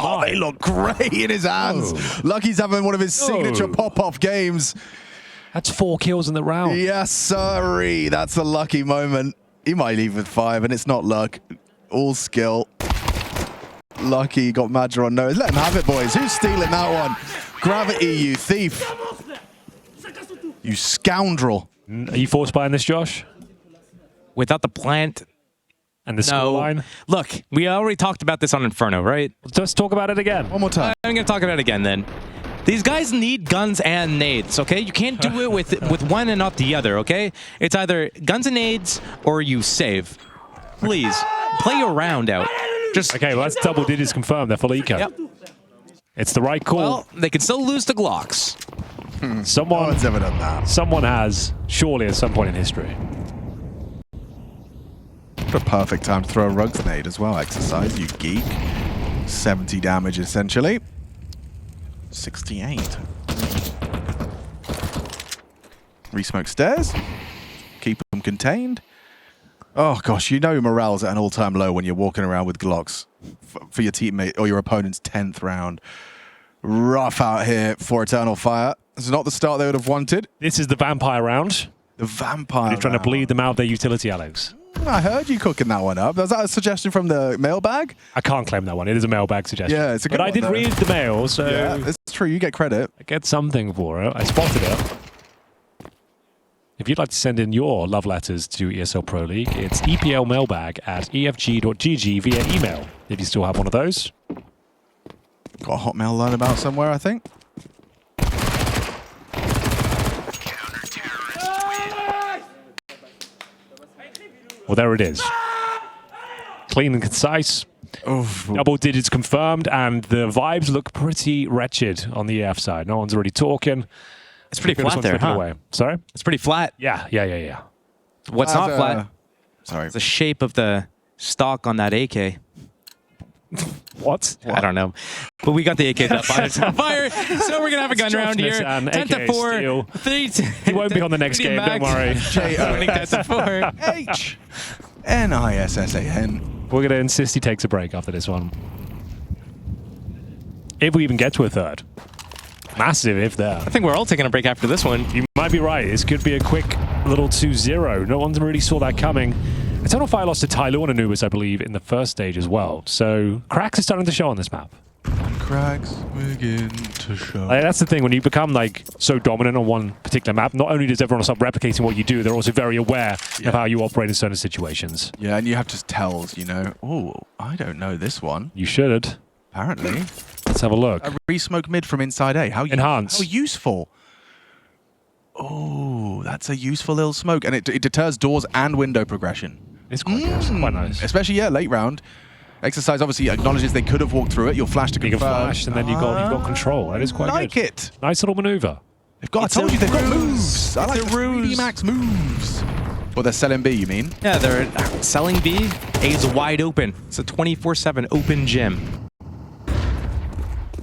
Oh, they look great in his hands. Lucky's having one of his signature pop-off games. That's 4 kills in the round. Yes, sirree. That's a lucky moment. He might leave with 5, and it's not luck. All skill. Lucky got Madra on nose. Let him have it, boys. Who's stealing that one? Gravity, you thief. You scoundrel. Are you force buying this, Josh? Without the plant, And the scoreline? Look, we already talked about this on Inferno, right? Let's talk about it again. One more time. I'm going to talk about it again then. These guys need guns and nades, okay? You can't do it with one and not the other, okay? It's either guns and nades or you save. Please, play your round out. Just Okay, well, that's double digits confirmed. They're full eco. Yep. It's the right call. Well, they can still lose the Glocks. No one's ever done that. Someone has, surely at some point in history. What a perfect time to throw a rug grenade as well. Exercise, you geek. 70 damage, essentially. 68. Resmoke stairs. Keep them contained. Oh, gosh, you know morale's at an all-time low when you're walking around with Glocks for your teammate or your opponent's 10th round. Rough out here for Eternal Fire. This is not the start they would have wanted. This is the vampire round. The vampire You're trying to round. bleed them out of their utility, Alex. I heard you cooking that one up. Was that a suggestion from the mailbag? I can't claim that one. It is a mailbag suggestion. Yeah, it's a good But I one, did though. read the mail, so Yeah, it's true. You get credit. I get something for it. I spotted it. If you'd like to send in your love letters to ESL Pro League, it's eplmailbag@efg.gg via email, if you still have one of those. Got a Hotmail line about somewhere, I think. Well, there it is. Clean and concise. Double digits confirmed, and the vibes look pretty wretched on the EF side. No one's really talking. It's pretty This flat one's there, flipping huh? away. Sorry? It's pretty flat. Yeah. What's not flat Sorry. is the shape of the stock on that AK. What? I don't know. But we got the AK up on fire, so we're going to have a gun round here. Nissan, 10 to AK 4. Steel. 3 He won't be on the next game, don't worry. Winning 10 to 4. H-N-I-S-S-A-N. We're going to insist he takes a break after this one. If we even get to a third. Massive if there. I think we're all taking a break after this one. You might be right. This could be a quick little 2-0. No one really saw that coming. Eternal Fire lost to Tyloo and Anubis, I believe, in the first stage as well. So cracks is starting to show on this map. Cracks begin to show. Like, that's the thing. When you become like so dominant on one particular map, not only does everyone start replicating what you do, they're also very aware of how you operate in certain situations. Yeah, and you have just tells, you know. Oh, I don't know this one. You should. Apparently. Let's have a look. A re-smoke mid from inside A. How Enhance. How useful. Oh, that's a useful little smoke. And it deters doors and window progression. It's quite nice. Quite nice. Especially, yeah, late round. Exercise obviously acknowledges they could have walked through it. You'll flash to You can confirm. flash, and then you've got control. That is quite like good. it. Nice little maneuver. They've got, I told you, they've got moves. I like the 3D Max moves. Well, they're selling B, you mean? Yeah, they're selling B. A's wide open. It's a 24/7 open gym.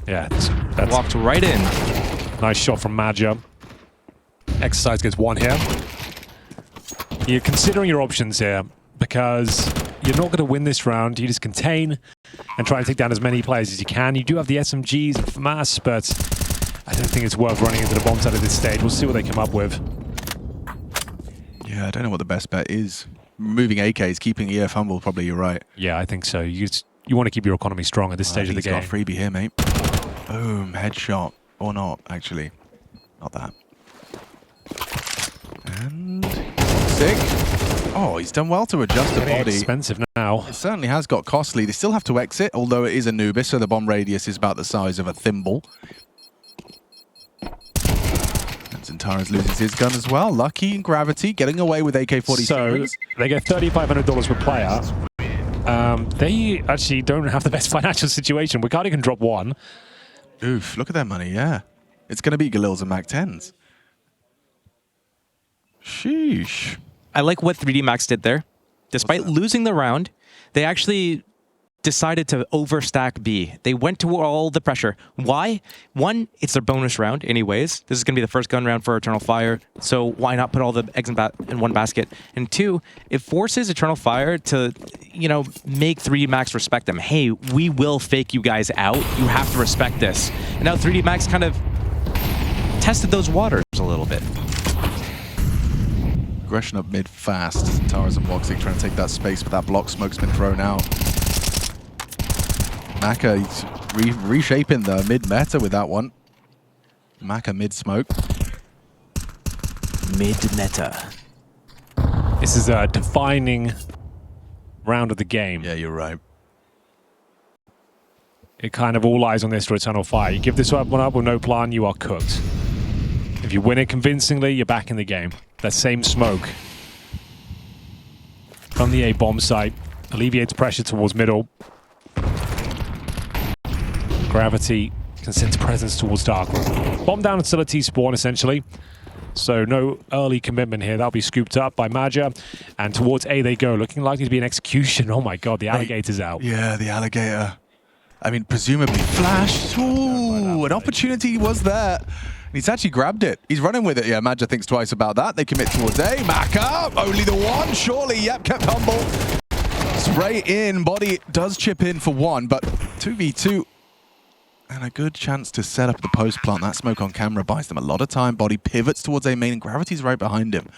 Yeah, that's Walked right in. Nice shot from Maja. Exercise gets one here. You're considering your options here because you're not going to win this round. You just contain and try and take down as many players as you can. You do have the SMGs and FAMAS, but I don't think it's worth running into the bomb side at this stage. We'll see what they come up with. Yeah, I don't know what the best bet is. Moving AKs, keeping EF humble, probably you're right. Yeah, I think so. You want to keep your economy strong at this stage of the game. He's got a freebie here, mate. Boom, headshot. Or not, actually. Not that. And sick. Oh, he's done well to adjust the body. Expensive now. It certainly has got costly. They still have to exit, although it is Anubis, so the bomb radius is about the size of a thimble. And Zentara's losing his gun as well. Lucky and Gravity getting away with AK-47. So they get $3,500 per player. They actually don't have the best financial situation. Wikadi can drop one. Oof, look at that money, yeah. It's going to be Galils and Mac-10s. Sheesh. I like what 3D Max did there. Despite losing the round, they actually decided to overstack B. They went to all the pressure. Why? One, it's their bonus round anyways. This is going to be the first gun round for Eternal Fire, so why not put all the eggs in one basket? And two, it forces Eternal Fire to, you know, make 3D Max respect them. Hey, we will fake you guys out. You have to respect this. And now 3D Max kind of tested those waters a little bit. Aggression up mid fast. Tars and Voxic trying to take that space, but that block smoke's been thrown out. Maka reshaping the mid-meta with that one. Maka mid-smoke. Mid-meta. This is a defining round of the game. Yeah, you're right. It kind of all eyes on this for Eternal Fire. You give this one up with no plan, you are cooked. If you win it convincingly, you're back in the game. That same smoke from the A bomb site alleviates pressure towards middle. Gravity can sense presence towards dark. Bomb down until a T-spawn, essentially. So no early commitment here. That'll be scooped up by Maja. And towards A they go. Looking likely to be an execution. Oh my god, the alligator's out. Yeah, the alligator. I mean, presumably flashed. Ooh, an opportunity was there. And he's actually grabbed it. He's running with it. Yeah, Maja thinks twice about that. They commit towards A. Maka, only the one. Surely, yep, kept humble. Spray in. Body does chip in for one, but 2v2. And a good chance to set up the post plant. That smoke on camera buys them a lot of time. Body pivots towards A main, and Gravity's right behind him.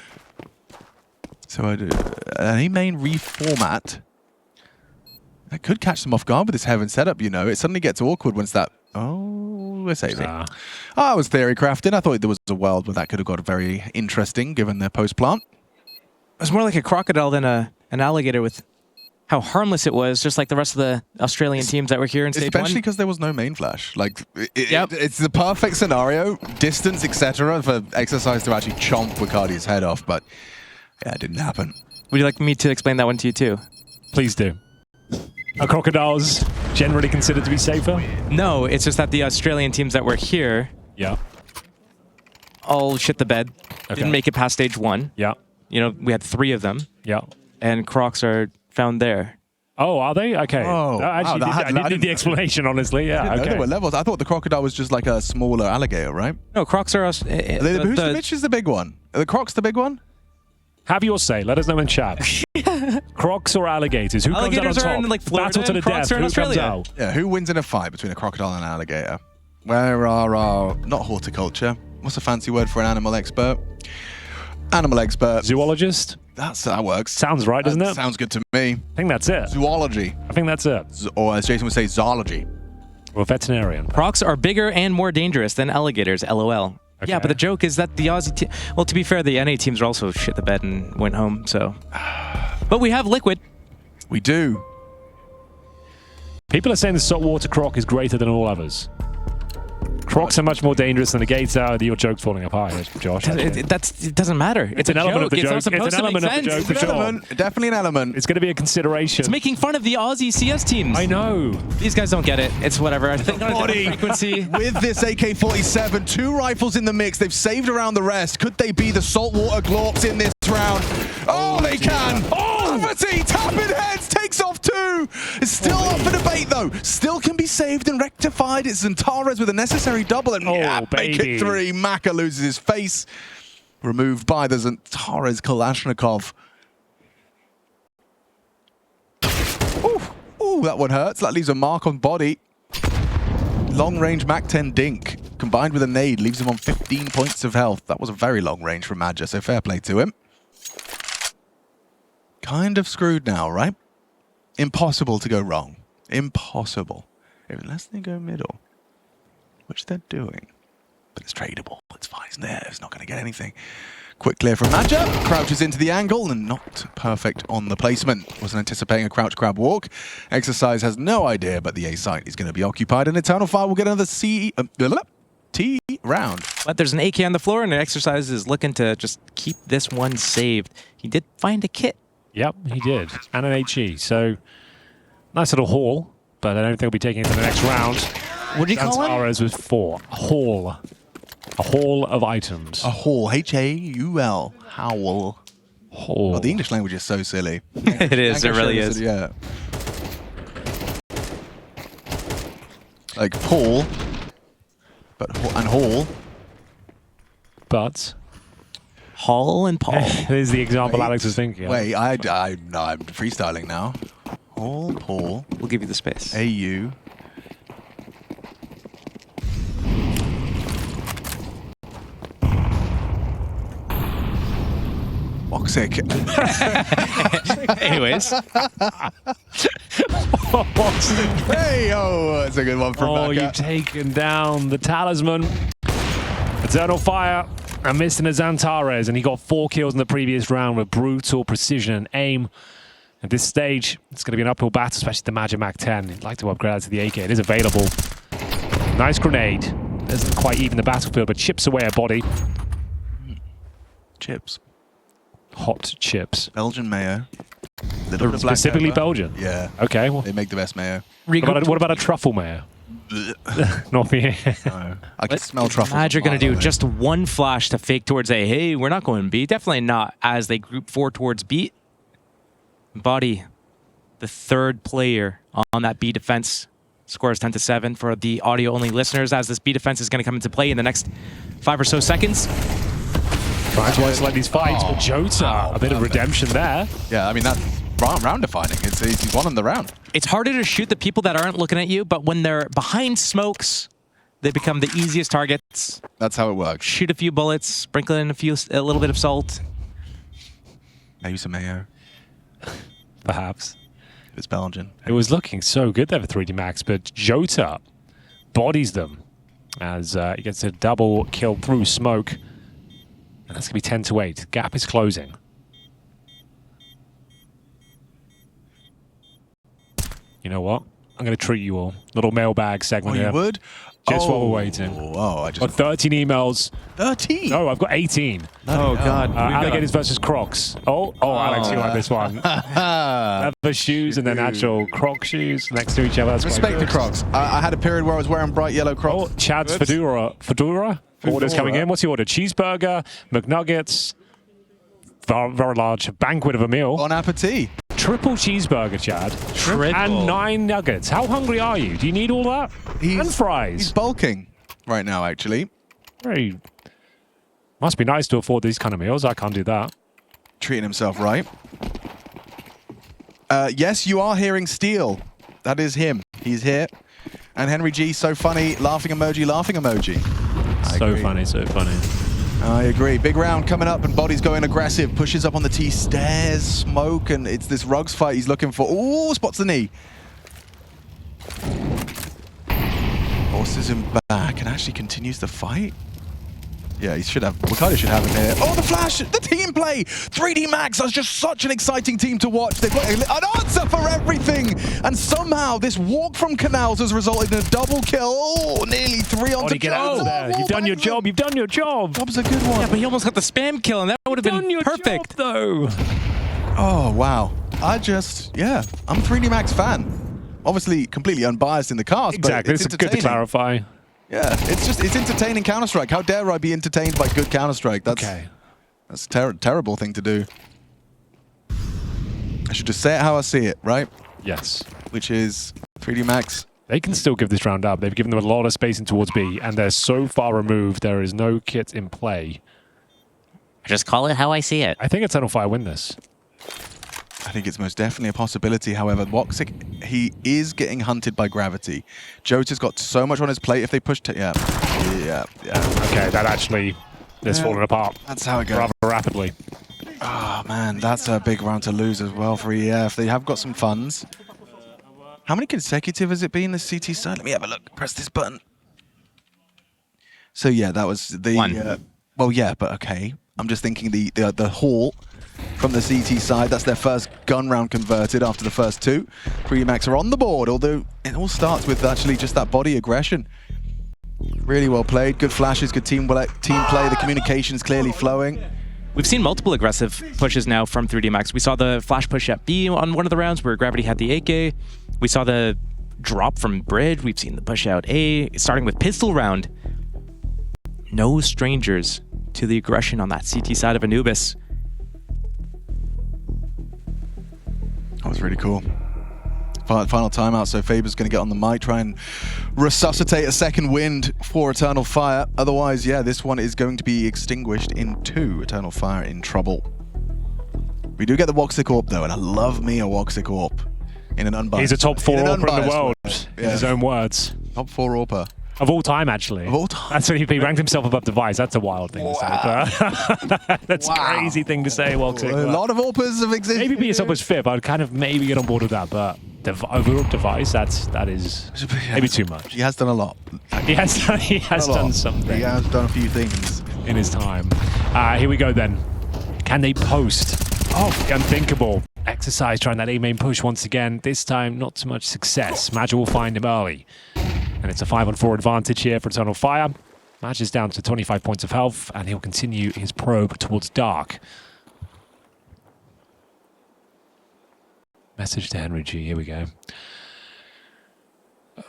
So an A main reformat. That could catch them off guard with this heaven setup, you know. It suddenly gets awkward once that... Oh, we're saving. Oh, I was theory crafting. I thought there was a world where that could have got very interesting given their post plant. It was more like a crocodile than an alligator with how harmless it was, just like the rest of the Australian teams that were here in stage one. Especially because there was no main flash. Like, it's the perfect scenario, distance, etc., for Exercise to actually chomp Wikadi's head off, but yeah, it didn't happen. Would you like me to explain that one to you too? Please do. Are crocodiles generally considered to be safer? No, it's just that the Australian teams that were here all shit the bed. Okay. Didn't make it past stage one. Yeah. You know, we had 3 of them. Yeah. And crocs are found there. Oh, are they? Okay. Oh, Actually, wow, I didn't need the explanation, honestly. Yeah, I didn't know okay. there were levels. I thought the crocodile was just like a smaller alligator, right? No, crocs are... Which is the big one? Are the crocs the big one? Have your say. Let us know in chat. Crocs or alligators? Who Alligators comes out are on top? in, like, Florida, Battle to the and crocs death. are in Who comes Australia. out? Yeah, who wins in a fight between a crocodile and an alligator? Where are our... Not horticulture. What's a fancy word for an animal expert? Animal expert. Zoologist? That works. Sounds right, doesn't it? Sounds good to me. I think that's it. Zoology. I think that's it. Or as Jason would say, zoology. Or veterinarian. Crocs are bigger and more dangerous than alligators, LOL. Okay. Yeah, but the joke is that the Aussie team... Well, to be fair, the NA teams are also shit the bed and went home, so... But we have Liquid. We do. People are saying the saltwater croc is greater than all others. Crocs are much more dangerous than the gator. Your joke's falling apart, Josh. It doesn't matter. It's an element of the joke. It's not supposed It's an to make element of the sense. joke, for sure. Definitely an element. It's going to be a consideration. It's making fun of the Aussie CS teams. I know. These guys don't get it. It's whatever. I think on a different frequency. With this AK-47, 2 rifles in the mix. They've saved around the rest. Could they be the saltwater glorps in this round? Oh, they can. Oh! Gravity, tapping heads, takes off 2. It's still up for debate. late though. Still can be saved and rectified. It's Antares with a necessary double and make it 3. Maka loses his face. Removed by the Antares Kalashnikov. Ooh, that one hurts. That leaves a mark on body. Long range Mac 10 dink combined with a nade leaves him on 15 points of health. That was a very long range from Madja, so fair play to him. Kind of screwed now, right? Impossible to go wrong. Impossible. Unless they go middle, which they're doing. But it's tradable. It's fine. It's there. It's not going to get anything. Quick clear from Madja. Crouches into the angle and not perfect on the placement. Wasn't anticipating a crouch grab walk. Exercise has no idea, but the A site is going to be occupied. And Eternal Fire will get another T round. But there's an AK on the floor, and Exercise is looking to just keep this one saved. He did find a kit. Yep, he did. And an HE. So, nice little haul, but I don't think we'll be taking it to the next round. What do you call it? Antares with 4. A haul. A haul of items. A haul. H-A-U-L. Howl. Haul. Oh, the English language is so silly. It is. It really is. Yeah. Like Paul, and Hall. But Hall and Paul. here's the example Alex was thinking of. Wait, no, I'm freestyling now. Hall, Paul. We'll give you the space. A-U. Boxic. Anyways. Hey, oh, that's a good one from Oh, Maka. you've taken down the talisman. Eternal Fire and missing his Antares, and he got 4 kills in the previous round with brutal precision and aim. At this stage, it's going to be an uphill battle, especially the Madja Mac 10. He'd like to upgrade that to the AK. It is available. Nice grenade. Doesn't quite even the battlefield, but chips away a body. Chips. Hot chips. Belgian mayo. Little bit of black Specifically pepper. Belgian? Yeah. Okay. Well, They make the best mayo. what about a truffle mayo? Not me. No. I can smell truffles. Madja going to do away. just one flash to fake towards A. Hey, we're not going B. Definitely not as they group 4 towards B. Body, the 3rd player on that B defense. Score is 10-7 for the audio-only listeners as this B defense is going to come into play in the next 5 or so seconds. Trying to isolate these fights, but Jota, a bit of redemption there. Yeah, I mean, that's round defining. He's won on the round. It's harder to shoot the people that aren't looking at you, but when they're behind smokes, they become the easiest targets. That's how it works. Shoot a few bullets, sprinkle in a little bit of salt. Maybe some mayo. Perhaps. It's Belgian. It was looking so good there for 3D Max, but Jota bodies them as he gets a double kill through smoke. And that's going to be 10-8. Gap is closing. You know what? I'm going to treat you all. Little mailbag segment Oh, here. you would? Just while we're waiting. Oh, I Got just... 13 emails. 13? No, I've got 18. Oh, God. Alligators versus Crocs. Oh, Alex, you like this one. Leather shoes and then actual Croc shoes next to each other. That's Respect the quite good. Crocs. I had a period where I was wearing bright yellow Crocs. Oh, Chad's Fedora? Order's coming in. What's the order? Cheeseburger, McNuggets, very large banquet of a meal. Bon appetit. Triple cheeseburger, Chad. Triple. And 9 nuggets. How hungry are you? Do you need all that? And fries. He's bulking right now, actually. Very. Must be nice to afford these kind of meals. I can't do that. Treating himself right. Yes, you are hearing Steel. That is him. He's here. And Henry G, so funny. Laughing emoji, laughing emoji. So funny, so funny. I agree. Big round coming up and Body's going aggressive. Pushes up on the T, stairs, smoke, and it's this Rugs fight he's looking for. Ooh, spots the knee. Forces him back and actually continues the fight. Yeah, he should have. Wakanda should have him here. Oh, the flash! The team play! 3D Max is just such an exciting team to watch. They've got an answer for everything! And somehow this walk from Canals has resulted in a double kill. Oh, nearly 3 on Body, get out of there. You've done your job. You've done your job. Bob's a good one. Yeah, but he almost got the spam kill, and that would have been perfect. Job, though. Oh, wow. I'm a 3D Max fan. Obviously, completely unbiased in the cast, Exactly. but It's good to clarify. Yeah, it's entertaining Counter-Strike. How dare I be entertained by good Counter-Strike? That's a terrible thing to do. I should just say it how I see it, right? Yes. which is 3D Max. They can still give this round up. They've given them a lot of spacing towards B, and they're so far removed. There is no kit in play. Just call it how I see it. I think Eternal Fire win this. I think it's most definitely a possibility. However, Woxic, he is getting hunted by Gravity. Jota's got so much on his plate. If they push to... Yeah. Okay, that actually is falling apart. That's how it goes. Rather rapidly. Oh, man, that's a big round to lose as well for EF. They have got some funds. How many consecutive has it been, the CT side? Let me have a look. Press this button. So, yeah, that was the... One. Well, yeah, but okay. I'm just thinking the haul from the CT side. That's their first gun round converted after the first two. 3D Max are on the board, although it all starts with actually just that body aggression. Really well played. Good flashes, good team play. The communication's clearly flowing. We've seen multiple aggressive pushes now from 3D Max. We saw the flash push at B on one of the rounds where Gravity had the AK. We saw the drop from Bridge. We've seen the push out A, starting with pistol round. No strangers to the aggression on that CT side of Anubis. That was really cool. Final timeout, so Faber's going to get on the mic, try and resuscitate a second wind for Eternal Fire. Otherwise, yeah, this one is going to be extinguished in 2. Eternal Fire in trouble. We do get the Woxic Orb, though, and I love me a Woxic Orb in an unbiased He's a top 4 AWPer in the world, in Yeah. his own words. Top 4 AWPer. Of all time, actually. Of all time. That's when he ranked himself above Device. That's a wild thing to say. But that's a crazy thing to say, Woxic. A lot of AWPers have existed. Maybe BSL was 5th. I'd kind of maybe get on board with that, but overall Device, that is maybe too much. He has done a lot. He has done something. He has done a few things. In his time. Here we go then. Can they post? Oh, the unthinkable. Exercise trying that A-main push once again. This time, not so much success. Madge will find him early. And it's a 5-on-4 advantage here for Eternal Fire. Madge is down to 25 points of health, and he'll continue his probe towards Dark. Message to Henry G. Here we go.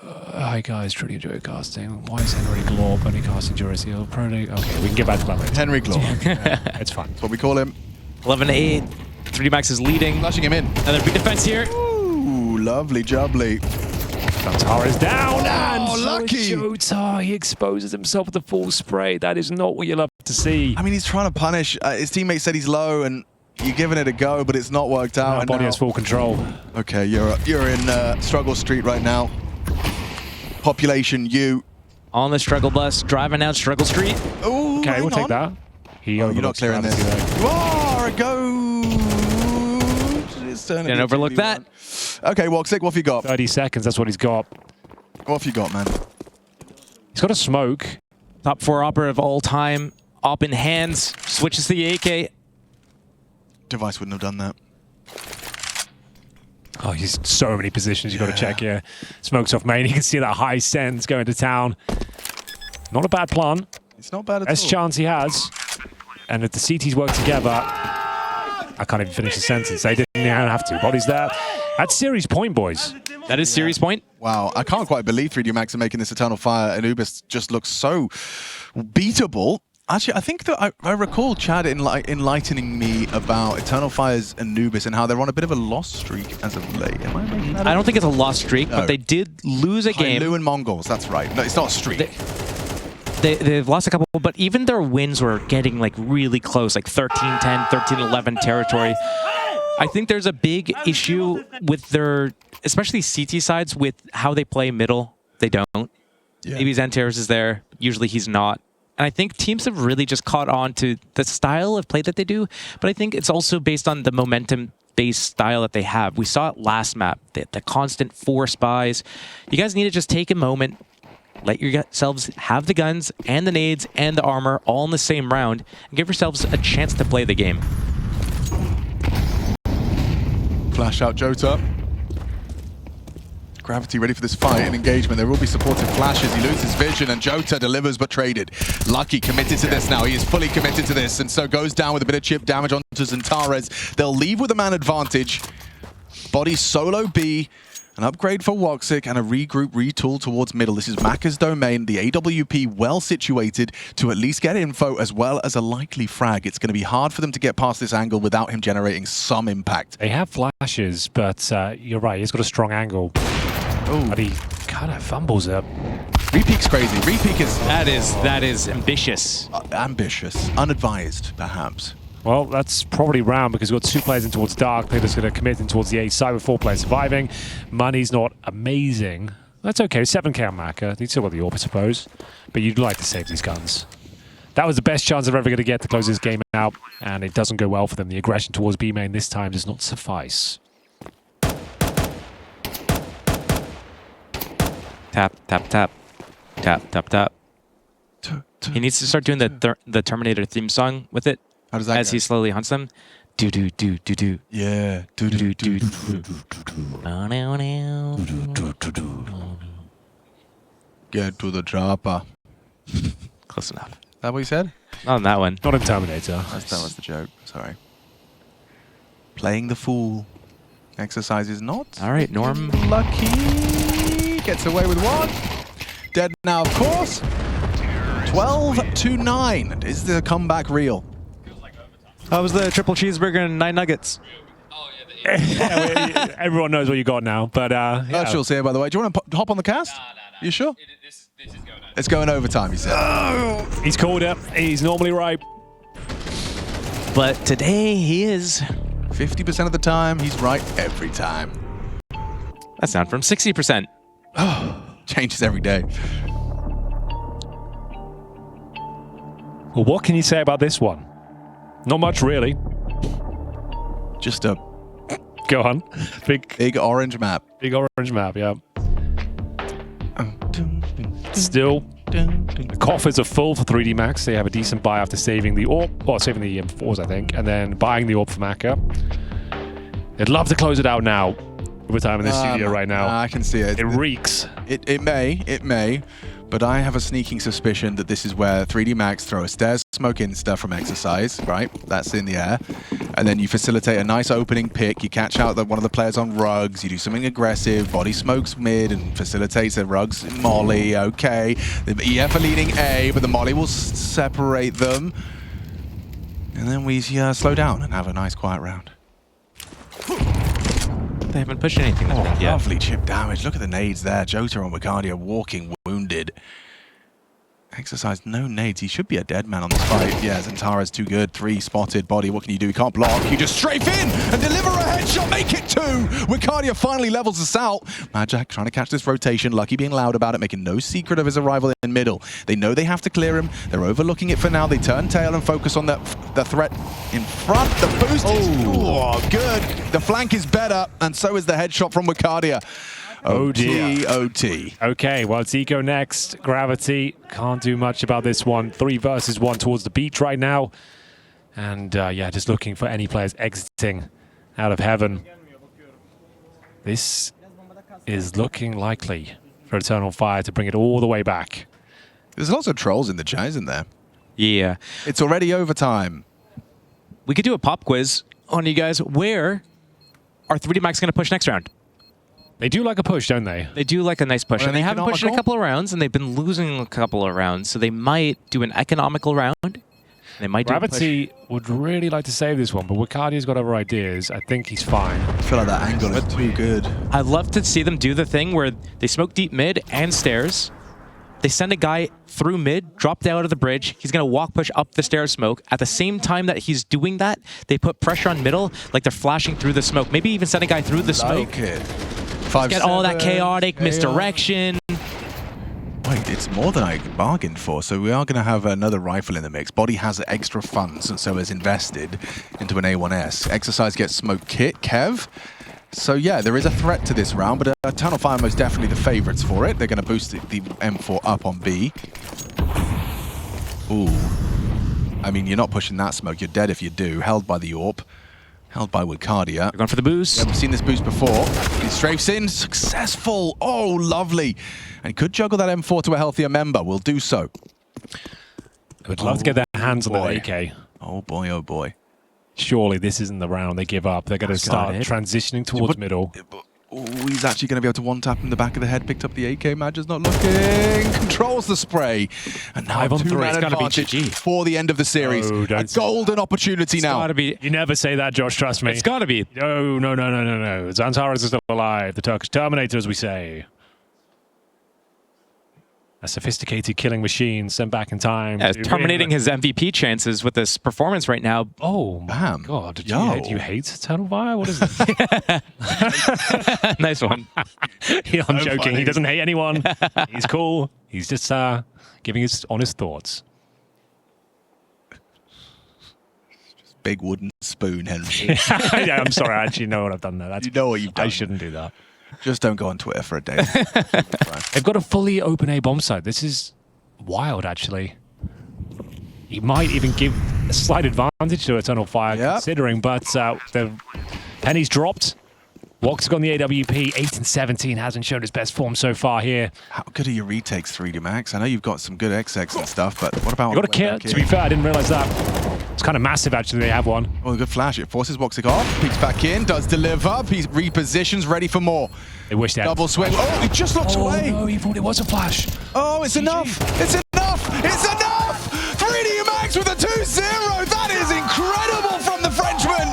Hi guys, truly enjoy casting. Why is Henry Glorp only casting ESL Pro League? Okay, we can get back to that later. Henry Glorp. Yeah, it's fine. That's what we call him. 11-8. 3D Max is leading. Flashing him in. Another big defense here. Ooh, lovely jubbly. Tara is down, and so lucky. is Jota. He exposes himself with the full spray. That is not what you love to see. I mean, he's trying to punish. His teammate said he's low, and you're giving it a go, but it's not worked out. Our body has full control. Okay, you're in Struggle Street right now. Population U. On the struggle bus, driving down Struggle Street. Ooh, Okay, hang we'll take on. that. You're not clearing this. You are a go. Didn't overlook that. Okay, Woxic, what have you got? 30 seconds, that's what he's got. What have you got, man? He's got a smoke. Top 4 AWPer of all time. Op in hands. Switches to the AK. Device wouldn't have done that. Oh, he's so many positions you've got to check here. Smokes off main. You can see that high sense going to town. Not a bad plan. It's not bad at Best all. chance he has. And if the CTs work together... I can't even finish the sentence. They didn't even have to. Body's there. That's series point, boys. That is series point. Wow, I can't quite believe 3D Max are making this Eternal Fire. Anubis just looks so beatable. Actually, I think that I recall Chad enlightening me about Eternal Fire's Anubis and how they're on a bit of a loss streak as of late. Am I making that up? I don't think it's a lost streak, No. but they did lose a game. Lu and Mongols, that's right. No, it's not a streak. They've lost a couple, but even their wins were getting like really close, like 13-10, 13-11 territory. I think there's a big issue with their, especially CT sides, with how they play middle. They don't. Yeah. Maybe Xanteres is there. Usually he's not. And I think teams have really just caught on to the style of play that they do, but I think it's also based on the momentum-based style that they have. We saw it last map, the constant 4 spies. You guys need to just take a moment, let yourselves have the guns and the nades and the armor all in the same round, and give yourselves a chance to play the game. Flash out Jota. Gravity ready for this fight and engagement. There will be supportive flashes. He loses vision and Jota delivers but traded. Lucky committed to this now. He is fully committed to this and so goes down with a bit of chip damage onto Xanteres. They'll leave with a man advantage. Body solo B. An upgrade for Woxic and a regroup, retool towards middle. This is Macca's domain. The AWP well situated to at least get info as well as a likely frag. It's going to be hard for them to get past this angle without him generating some impact. They have flashes, but you're right, he's got a strong angle. Oh, But he kind of fumbles it. Repeak's crazy. Repeak is That is ambitious. ambitious, unadvised, perhaps. Well, that's probably round because we've got 2 players in towards dark. Peter's going to commit in towards the A side with 4 players surviving. Money's not amazing. That's okay. 7k on Macca. He's still got the AWP, I suppose. But you'd like to save these guns. That was the best chance they're ever going to get to close this game out, and it doesn't go well for them. The aggression towards B main this time does not suffice. Tap, tap, tap. Tap, tap, tap. He needs to start doing the Terminator theme song with it. How does that as go? he slowly hunts them. Do do do do do. Yeah. Do do do. Get to the chopper. Close enough. Is that what you said? Not on that one. Not in Terminator. That was the joke. Sorry. Playing the fool. Exercise is not. All right, Norm. Lucky. Gets away with 1. Dead now, of course. 12-9. Is the comeback real? How was the triple cheeseburger and 9 nuggets? Yeah, everyone knows what you got now, but yeah. Virtual's here, by the way. Do you want to hop on the cast? You sure? This is going on. It's going overtime, you said. He's called it. He's normally right. But today he is. 50% of the time, he's right every time. That's down from 60%. Changes every day. Well, what can you say about this one? Not much, really. Just a Go on. big orange map. Big orange map, yeah. Still, the coffers are full for 3D Max. They have a decent buy after saving the AWP, or saving the M4s, I think, and then buying the AWP for Macca. They'd love to close it out now. We're time in the studio right now. I can see it. It reeks. It may, but I have a sneaking suspicion that this is where 3D Max throw a stairs smoke insta from Exercise, right? That's in the air. And then you facilitate a nice opening pick. You catch out one of the players on rugs. You do something aggressive. Body smokes mid and facilitates a rugs molly. Okay. The EF are leading A, but the molly will separate them. And then we slow down and have a nice quiet round. They haven't pushed anything this round yet. Lovely chip damage. Look at the nades there. Jota and Wicardia walking wounded. Exercise, no nades. He should be a dead man on this fight. Yeah, Zantara's too good. 3 spotted body. What can you do? He can't block. You just strafe in and deliver a headshot. Make it 2. Wicardia finally levels us out. Majak trying to catch this rotation. Lucky being loud about it, making no secret of his arrival in middle. They know they have to clear him. They're overlooking it for now. They turn tail and focus on the threat in front. The boost is good. The flank is better, and so is the headshot from Wicardia. OT. Okay, well, it's Eco next. Gravity can't do much about this one. 3 versus 1 towards the beach right now. And yeah, just looking for any players exiting out of heaven. This is looking likely for Eternal Fire to bring it all the way back. There's lots of trolls in the chat, isn't there? Yeah. It's already overtime. We could do a pop quiz on you guys. Where are 3D Max going to push next round? They do like a push, don't they? They do like a nice push, Or and they an haven't pushed in a economical? couple of rounds, and they've been losing a couple of rounds, so they might do an economical round. They might do a push. Gravity would really like to save this one, but Wicardia's got other ideas. I think he's fine. I feel like that angle is too good. I'd love to see them do the thing where they smoke deep mid and stairs. They send a guy through mid, drop down to the bridge. He's going to walk push up the stairs smoke. At the same time that he's doing that, they put pressure on middle like they're flashing through the smoke. Maybe even send a guy through the smoke. Like it. Get all that chaotic chaos. misdirection. Wait, it's more than I bargained for, so we are going to have another rifle in the mix. Body has extra funds, and so is invested into an A1S. Exercise gets smoke kit, Kev. So yeah, there is a threat to this round, but Eternal Fire most definitely the favorites for it. They're going to boost the M4 up on B. Ooh. I mean, you're not pushing that smoke. You're dead if you do. Held by the AWP. Held by Wicardia. They're going for the boost. We've seen this boost before. He strafes in. Successful. Oh, lovely. And could juggle that M4 to a healthier member. Will do so. Would love to get their hands on boy. that AK. Oh, boy, oh, boy. Surely this isn't the round they give up. They're going to start transitioning towards middle. Oh, he's actually going to be able to one-tap in the back of the head. Picked up the AK. Madger's not looking. Controls the spray. And now 5 on 3. two-man It's gotta be advantage GG. for the end of the series. Oh, A don't say golden opportunity It's now. gotta be. You never say that, Josh, trust me. It's gotta be. No. Zantares is still alive. The Turkish Terminator, as we say. A sophisticated killing machine sent back in time. Yeah, to terminating win. his MVP chances with this performance right now. Oh, my Bam. God. Do Yo. you hate Eternal Fire? What is it? Nice one. Yeah, I'm joking. funny. He doesn't hate anyone. He's cool. He's just giving his honest thoughts. Big wooden spoon, Henry. Yeah, I'm sorry. I actually know what I've done there. That's, You know what you've done. I shouldn't do that. Just don't go on Twitter for a day. They've got a fully open A bomb site. This is wild, actually. He might even give a slight advantage to Eternal Fire, Yep. considering, but the penny's dropped. Walk's got the AWP. 8 and 17 hasn't shown his best form so far here. How good are your retakes, 3D Max? I know you've got some good XX and stuff, but what about... You got a kill. To be fair, I didn't realize that. It's kind of massive, actually. They have one. Oh, good flash. It forces Woxic off. Peeks back in. Does deliver. He repositions. Ready for more. They wish they had. Double swing. Oh, he just looks away. no, he thought it was a flash. Oh, it's enough. It's enough. It's enough. 3D Max with a 2-0. That is incredible from the Frenchman.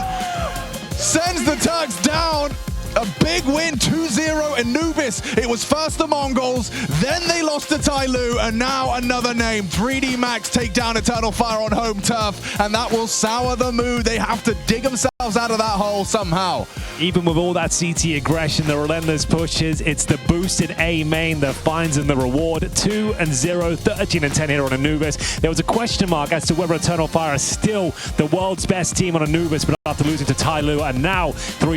Sends the Turks down. A big win, 2-0 Anubis. It was first the Mongols, then they lost to Tyloo, and now another name. 3D Max take down Eternal Fire on home turf, and that will sour the mood. They have to dig themselves out of that hole somehow. Even with all that CT aggression, the relentless pushes, it's the boosted A main that finds them the reward. 2-0, 13 and 10 here on Anubis. There was a question mark as to whether Eternal Fire is still the world's best team on Anubis, but after losing to Tyloo, and now 3D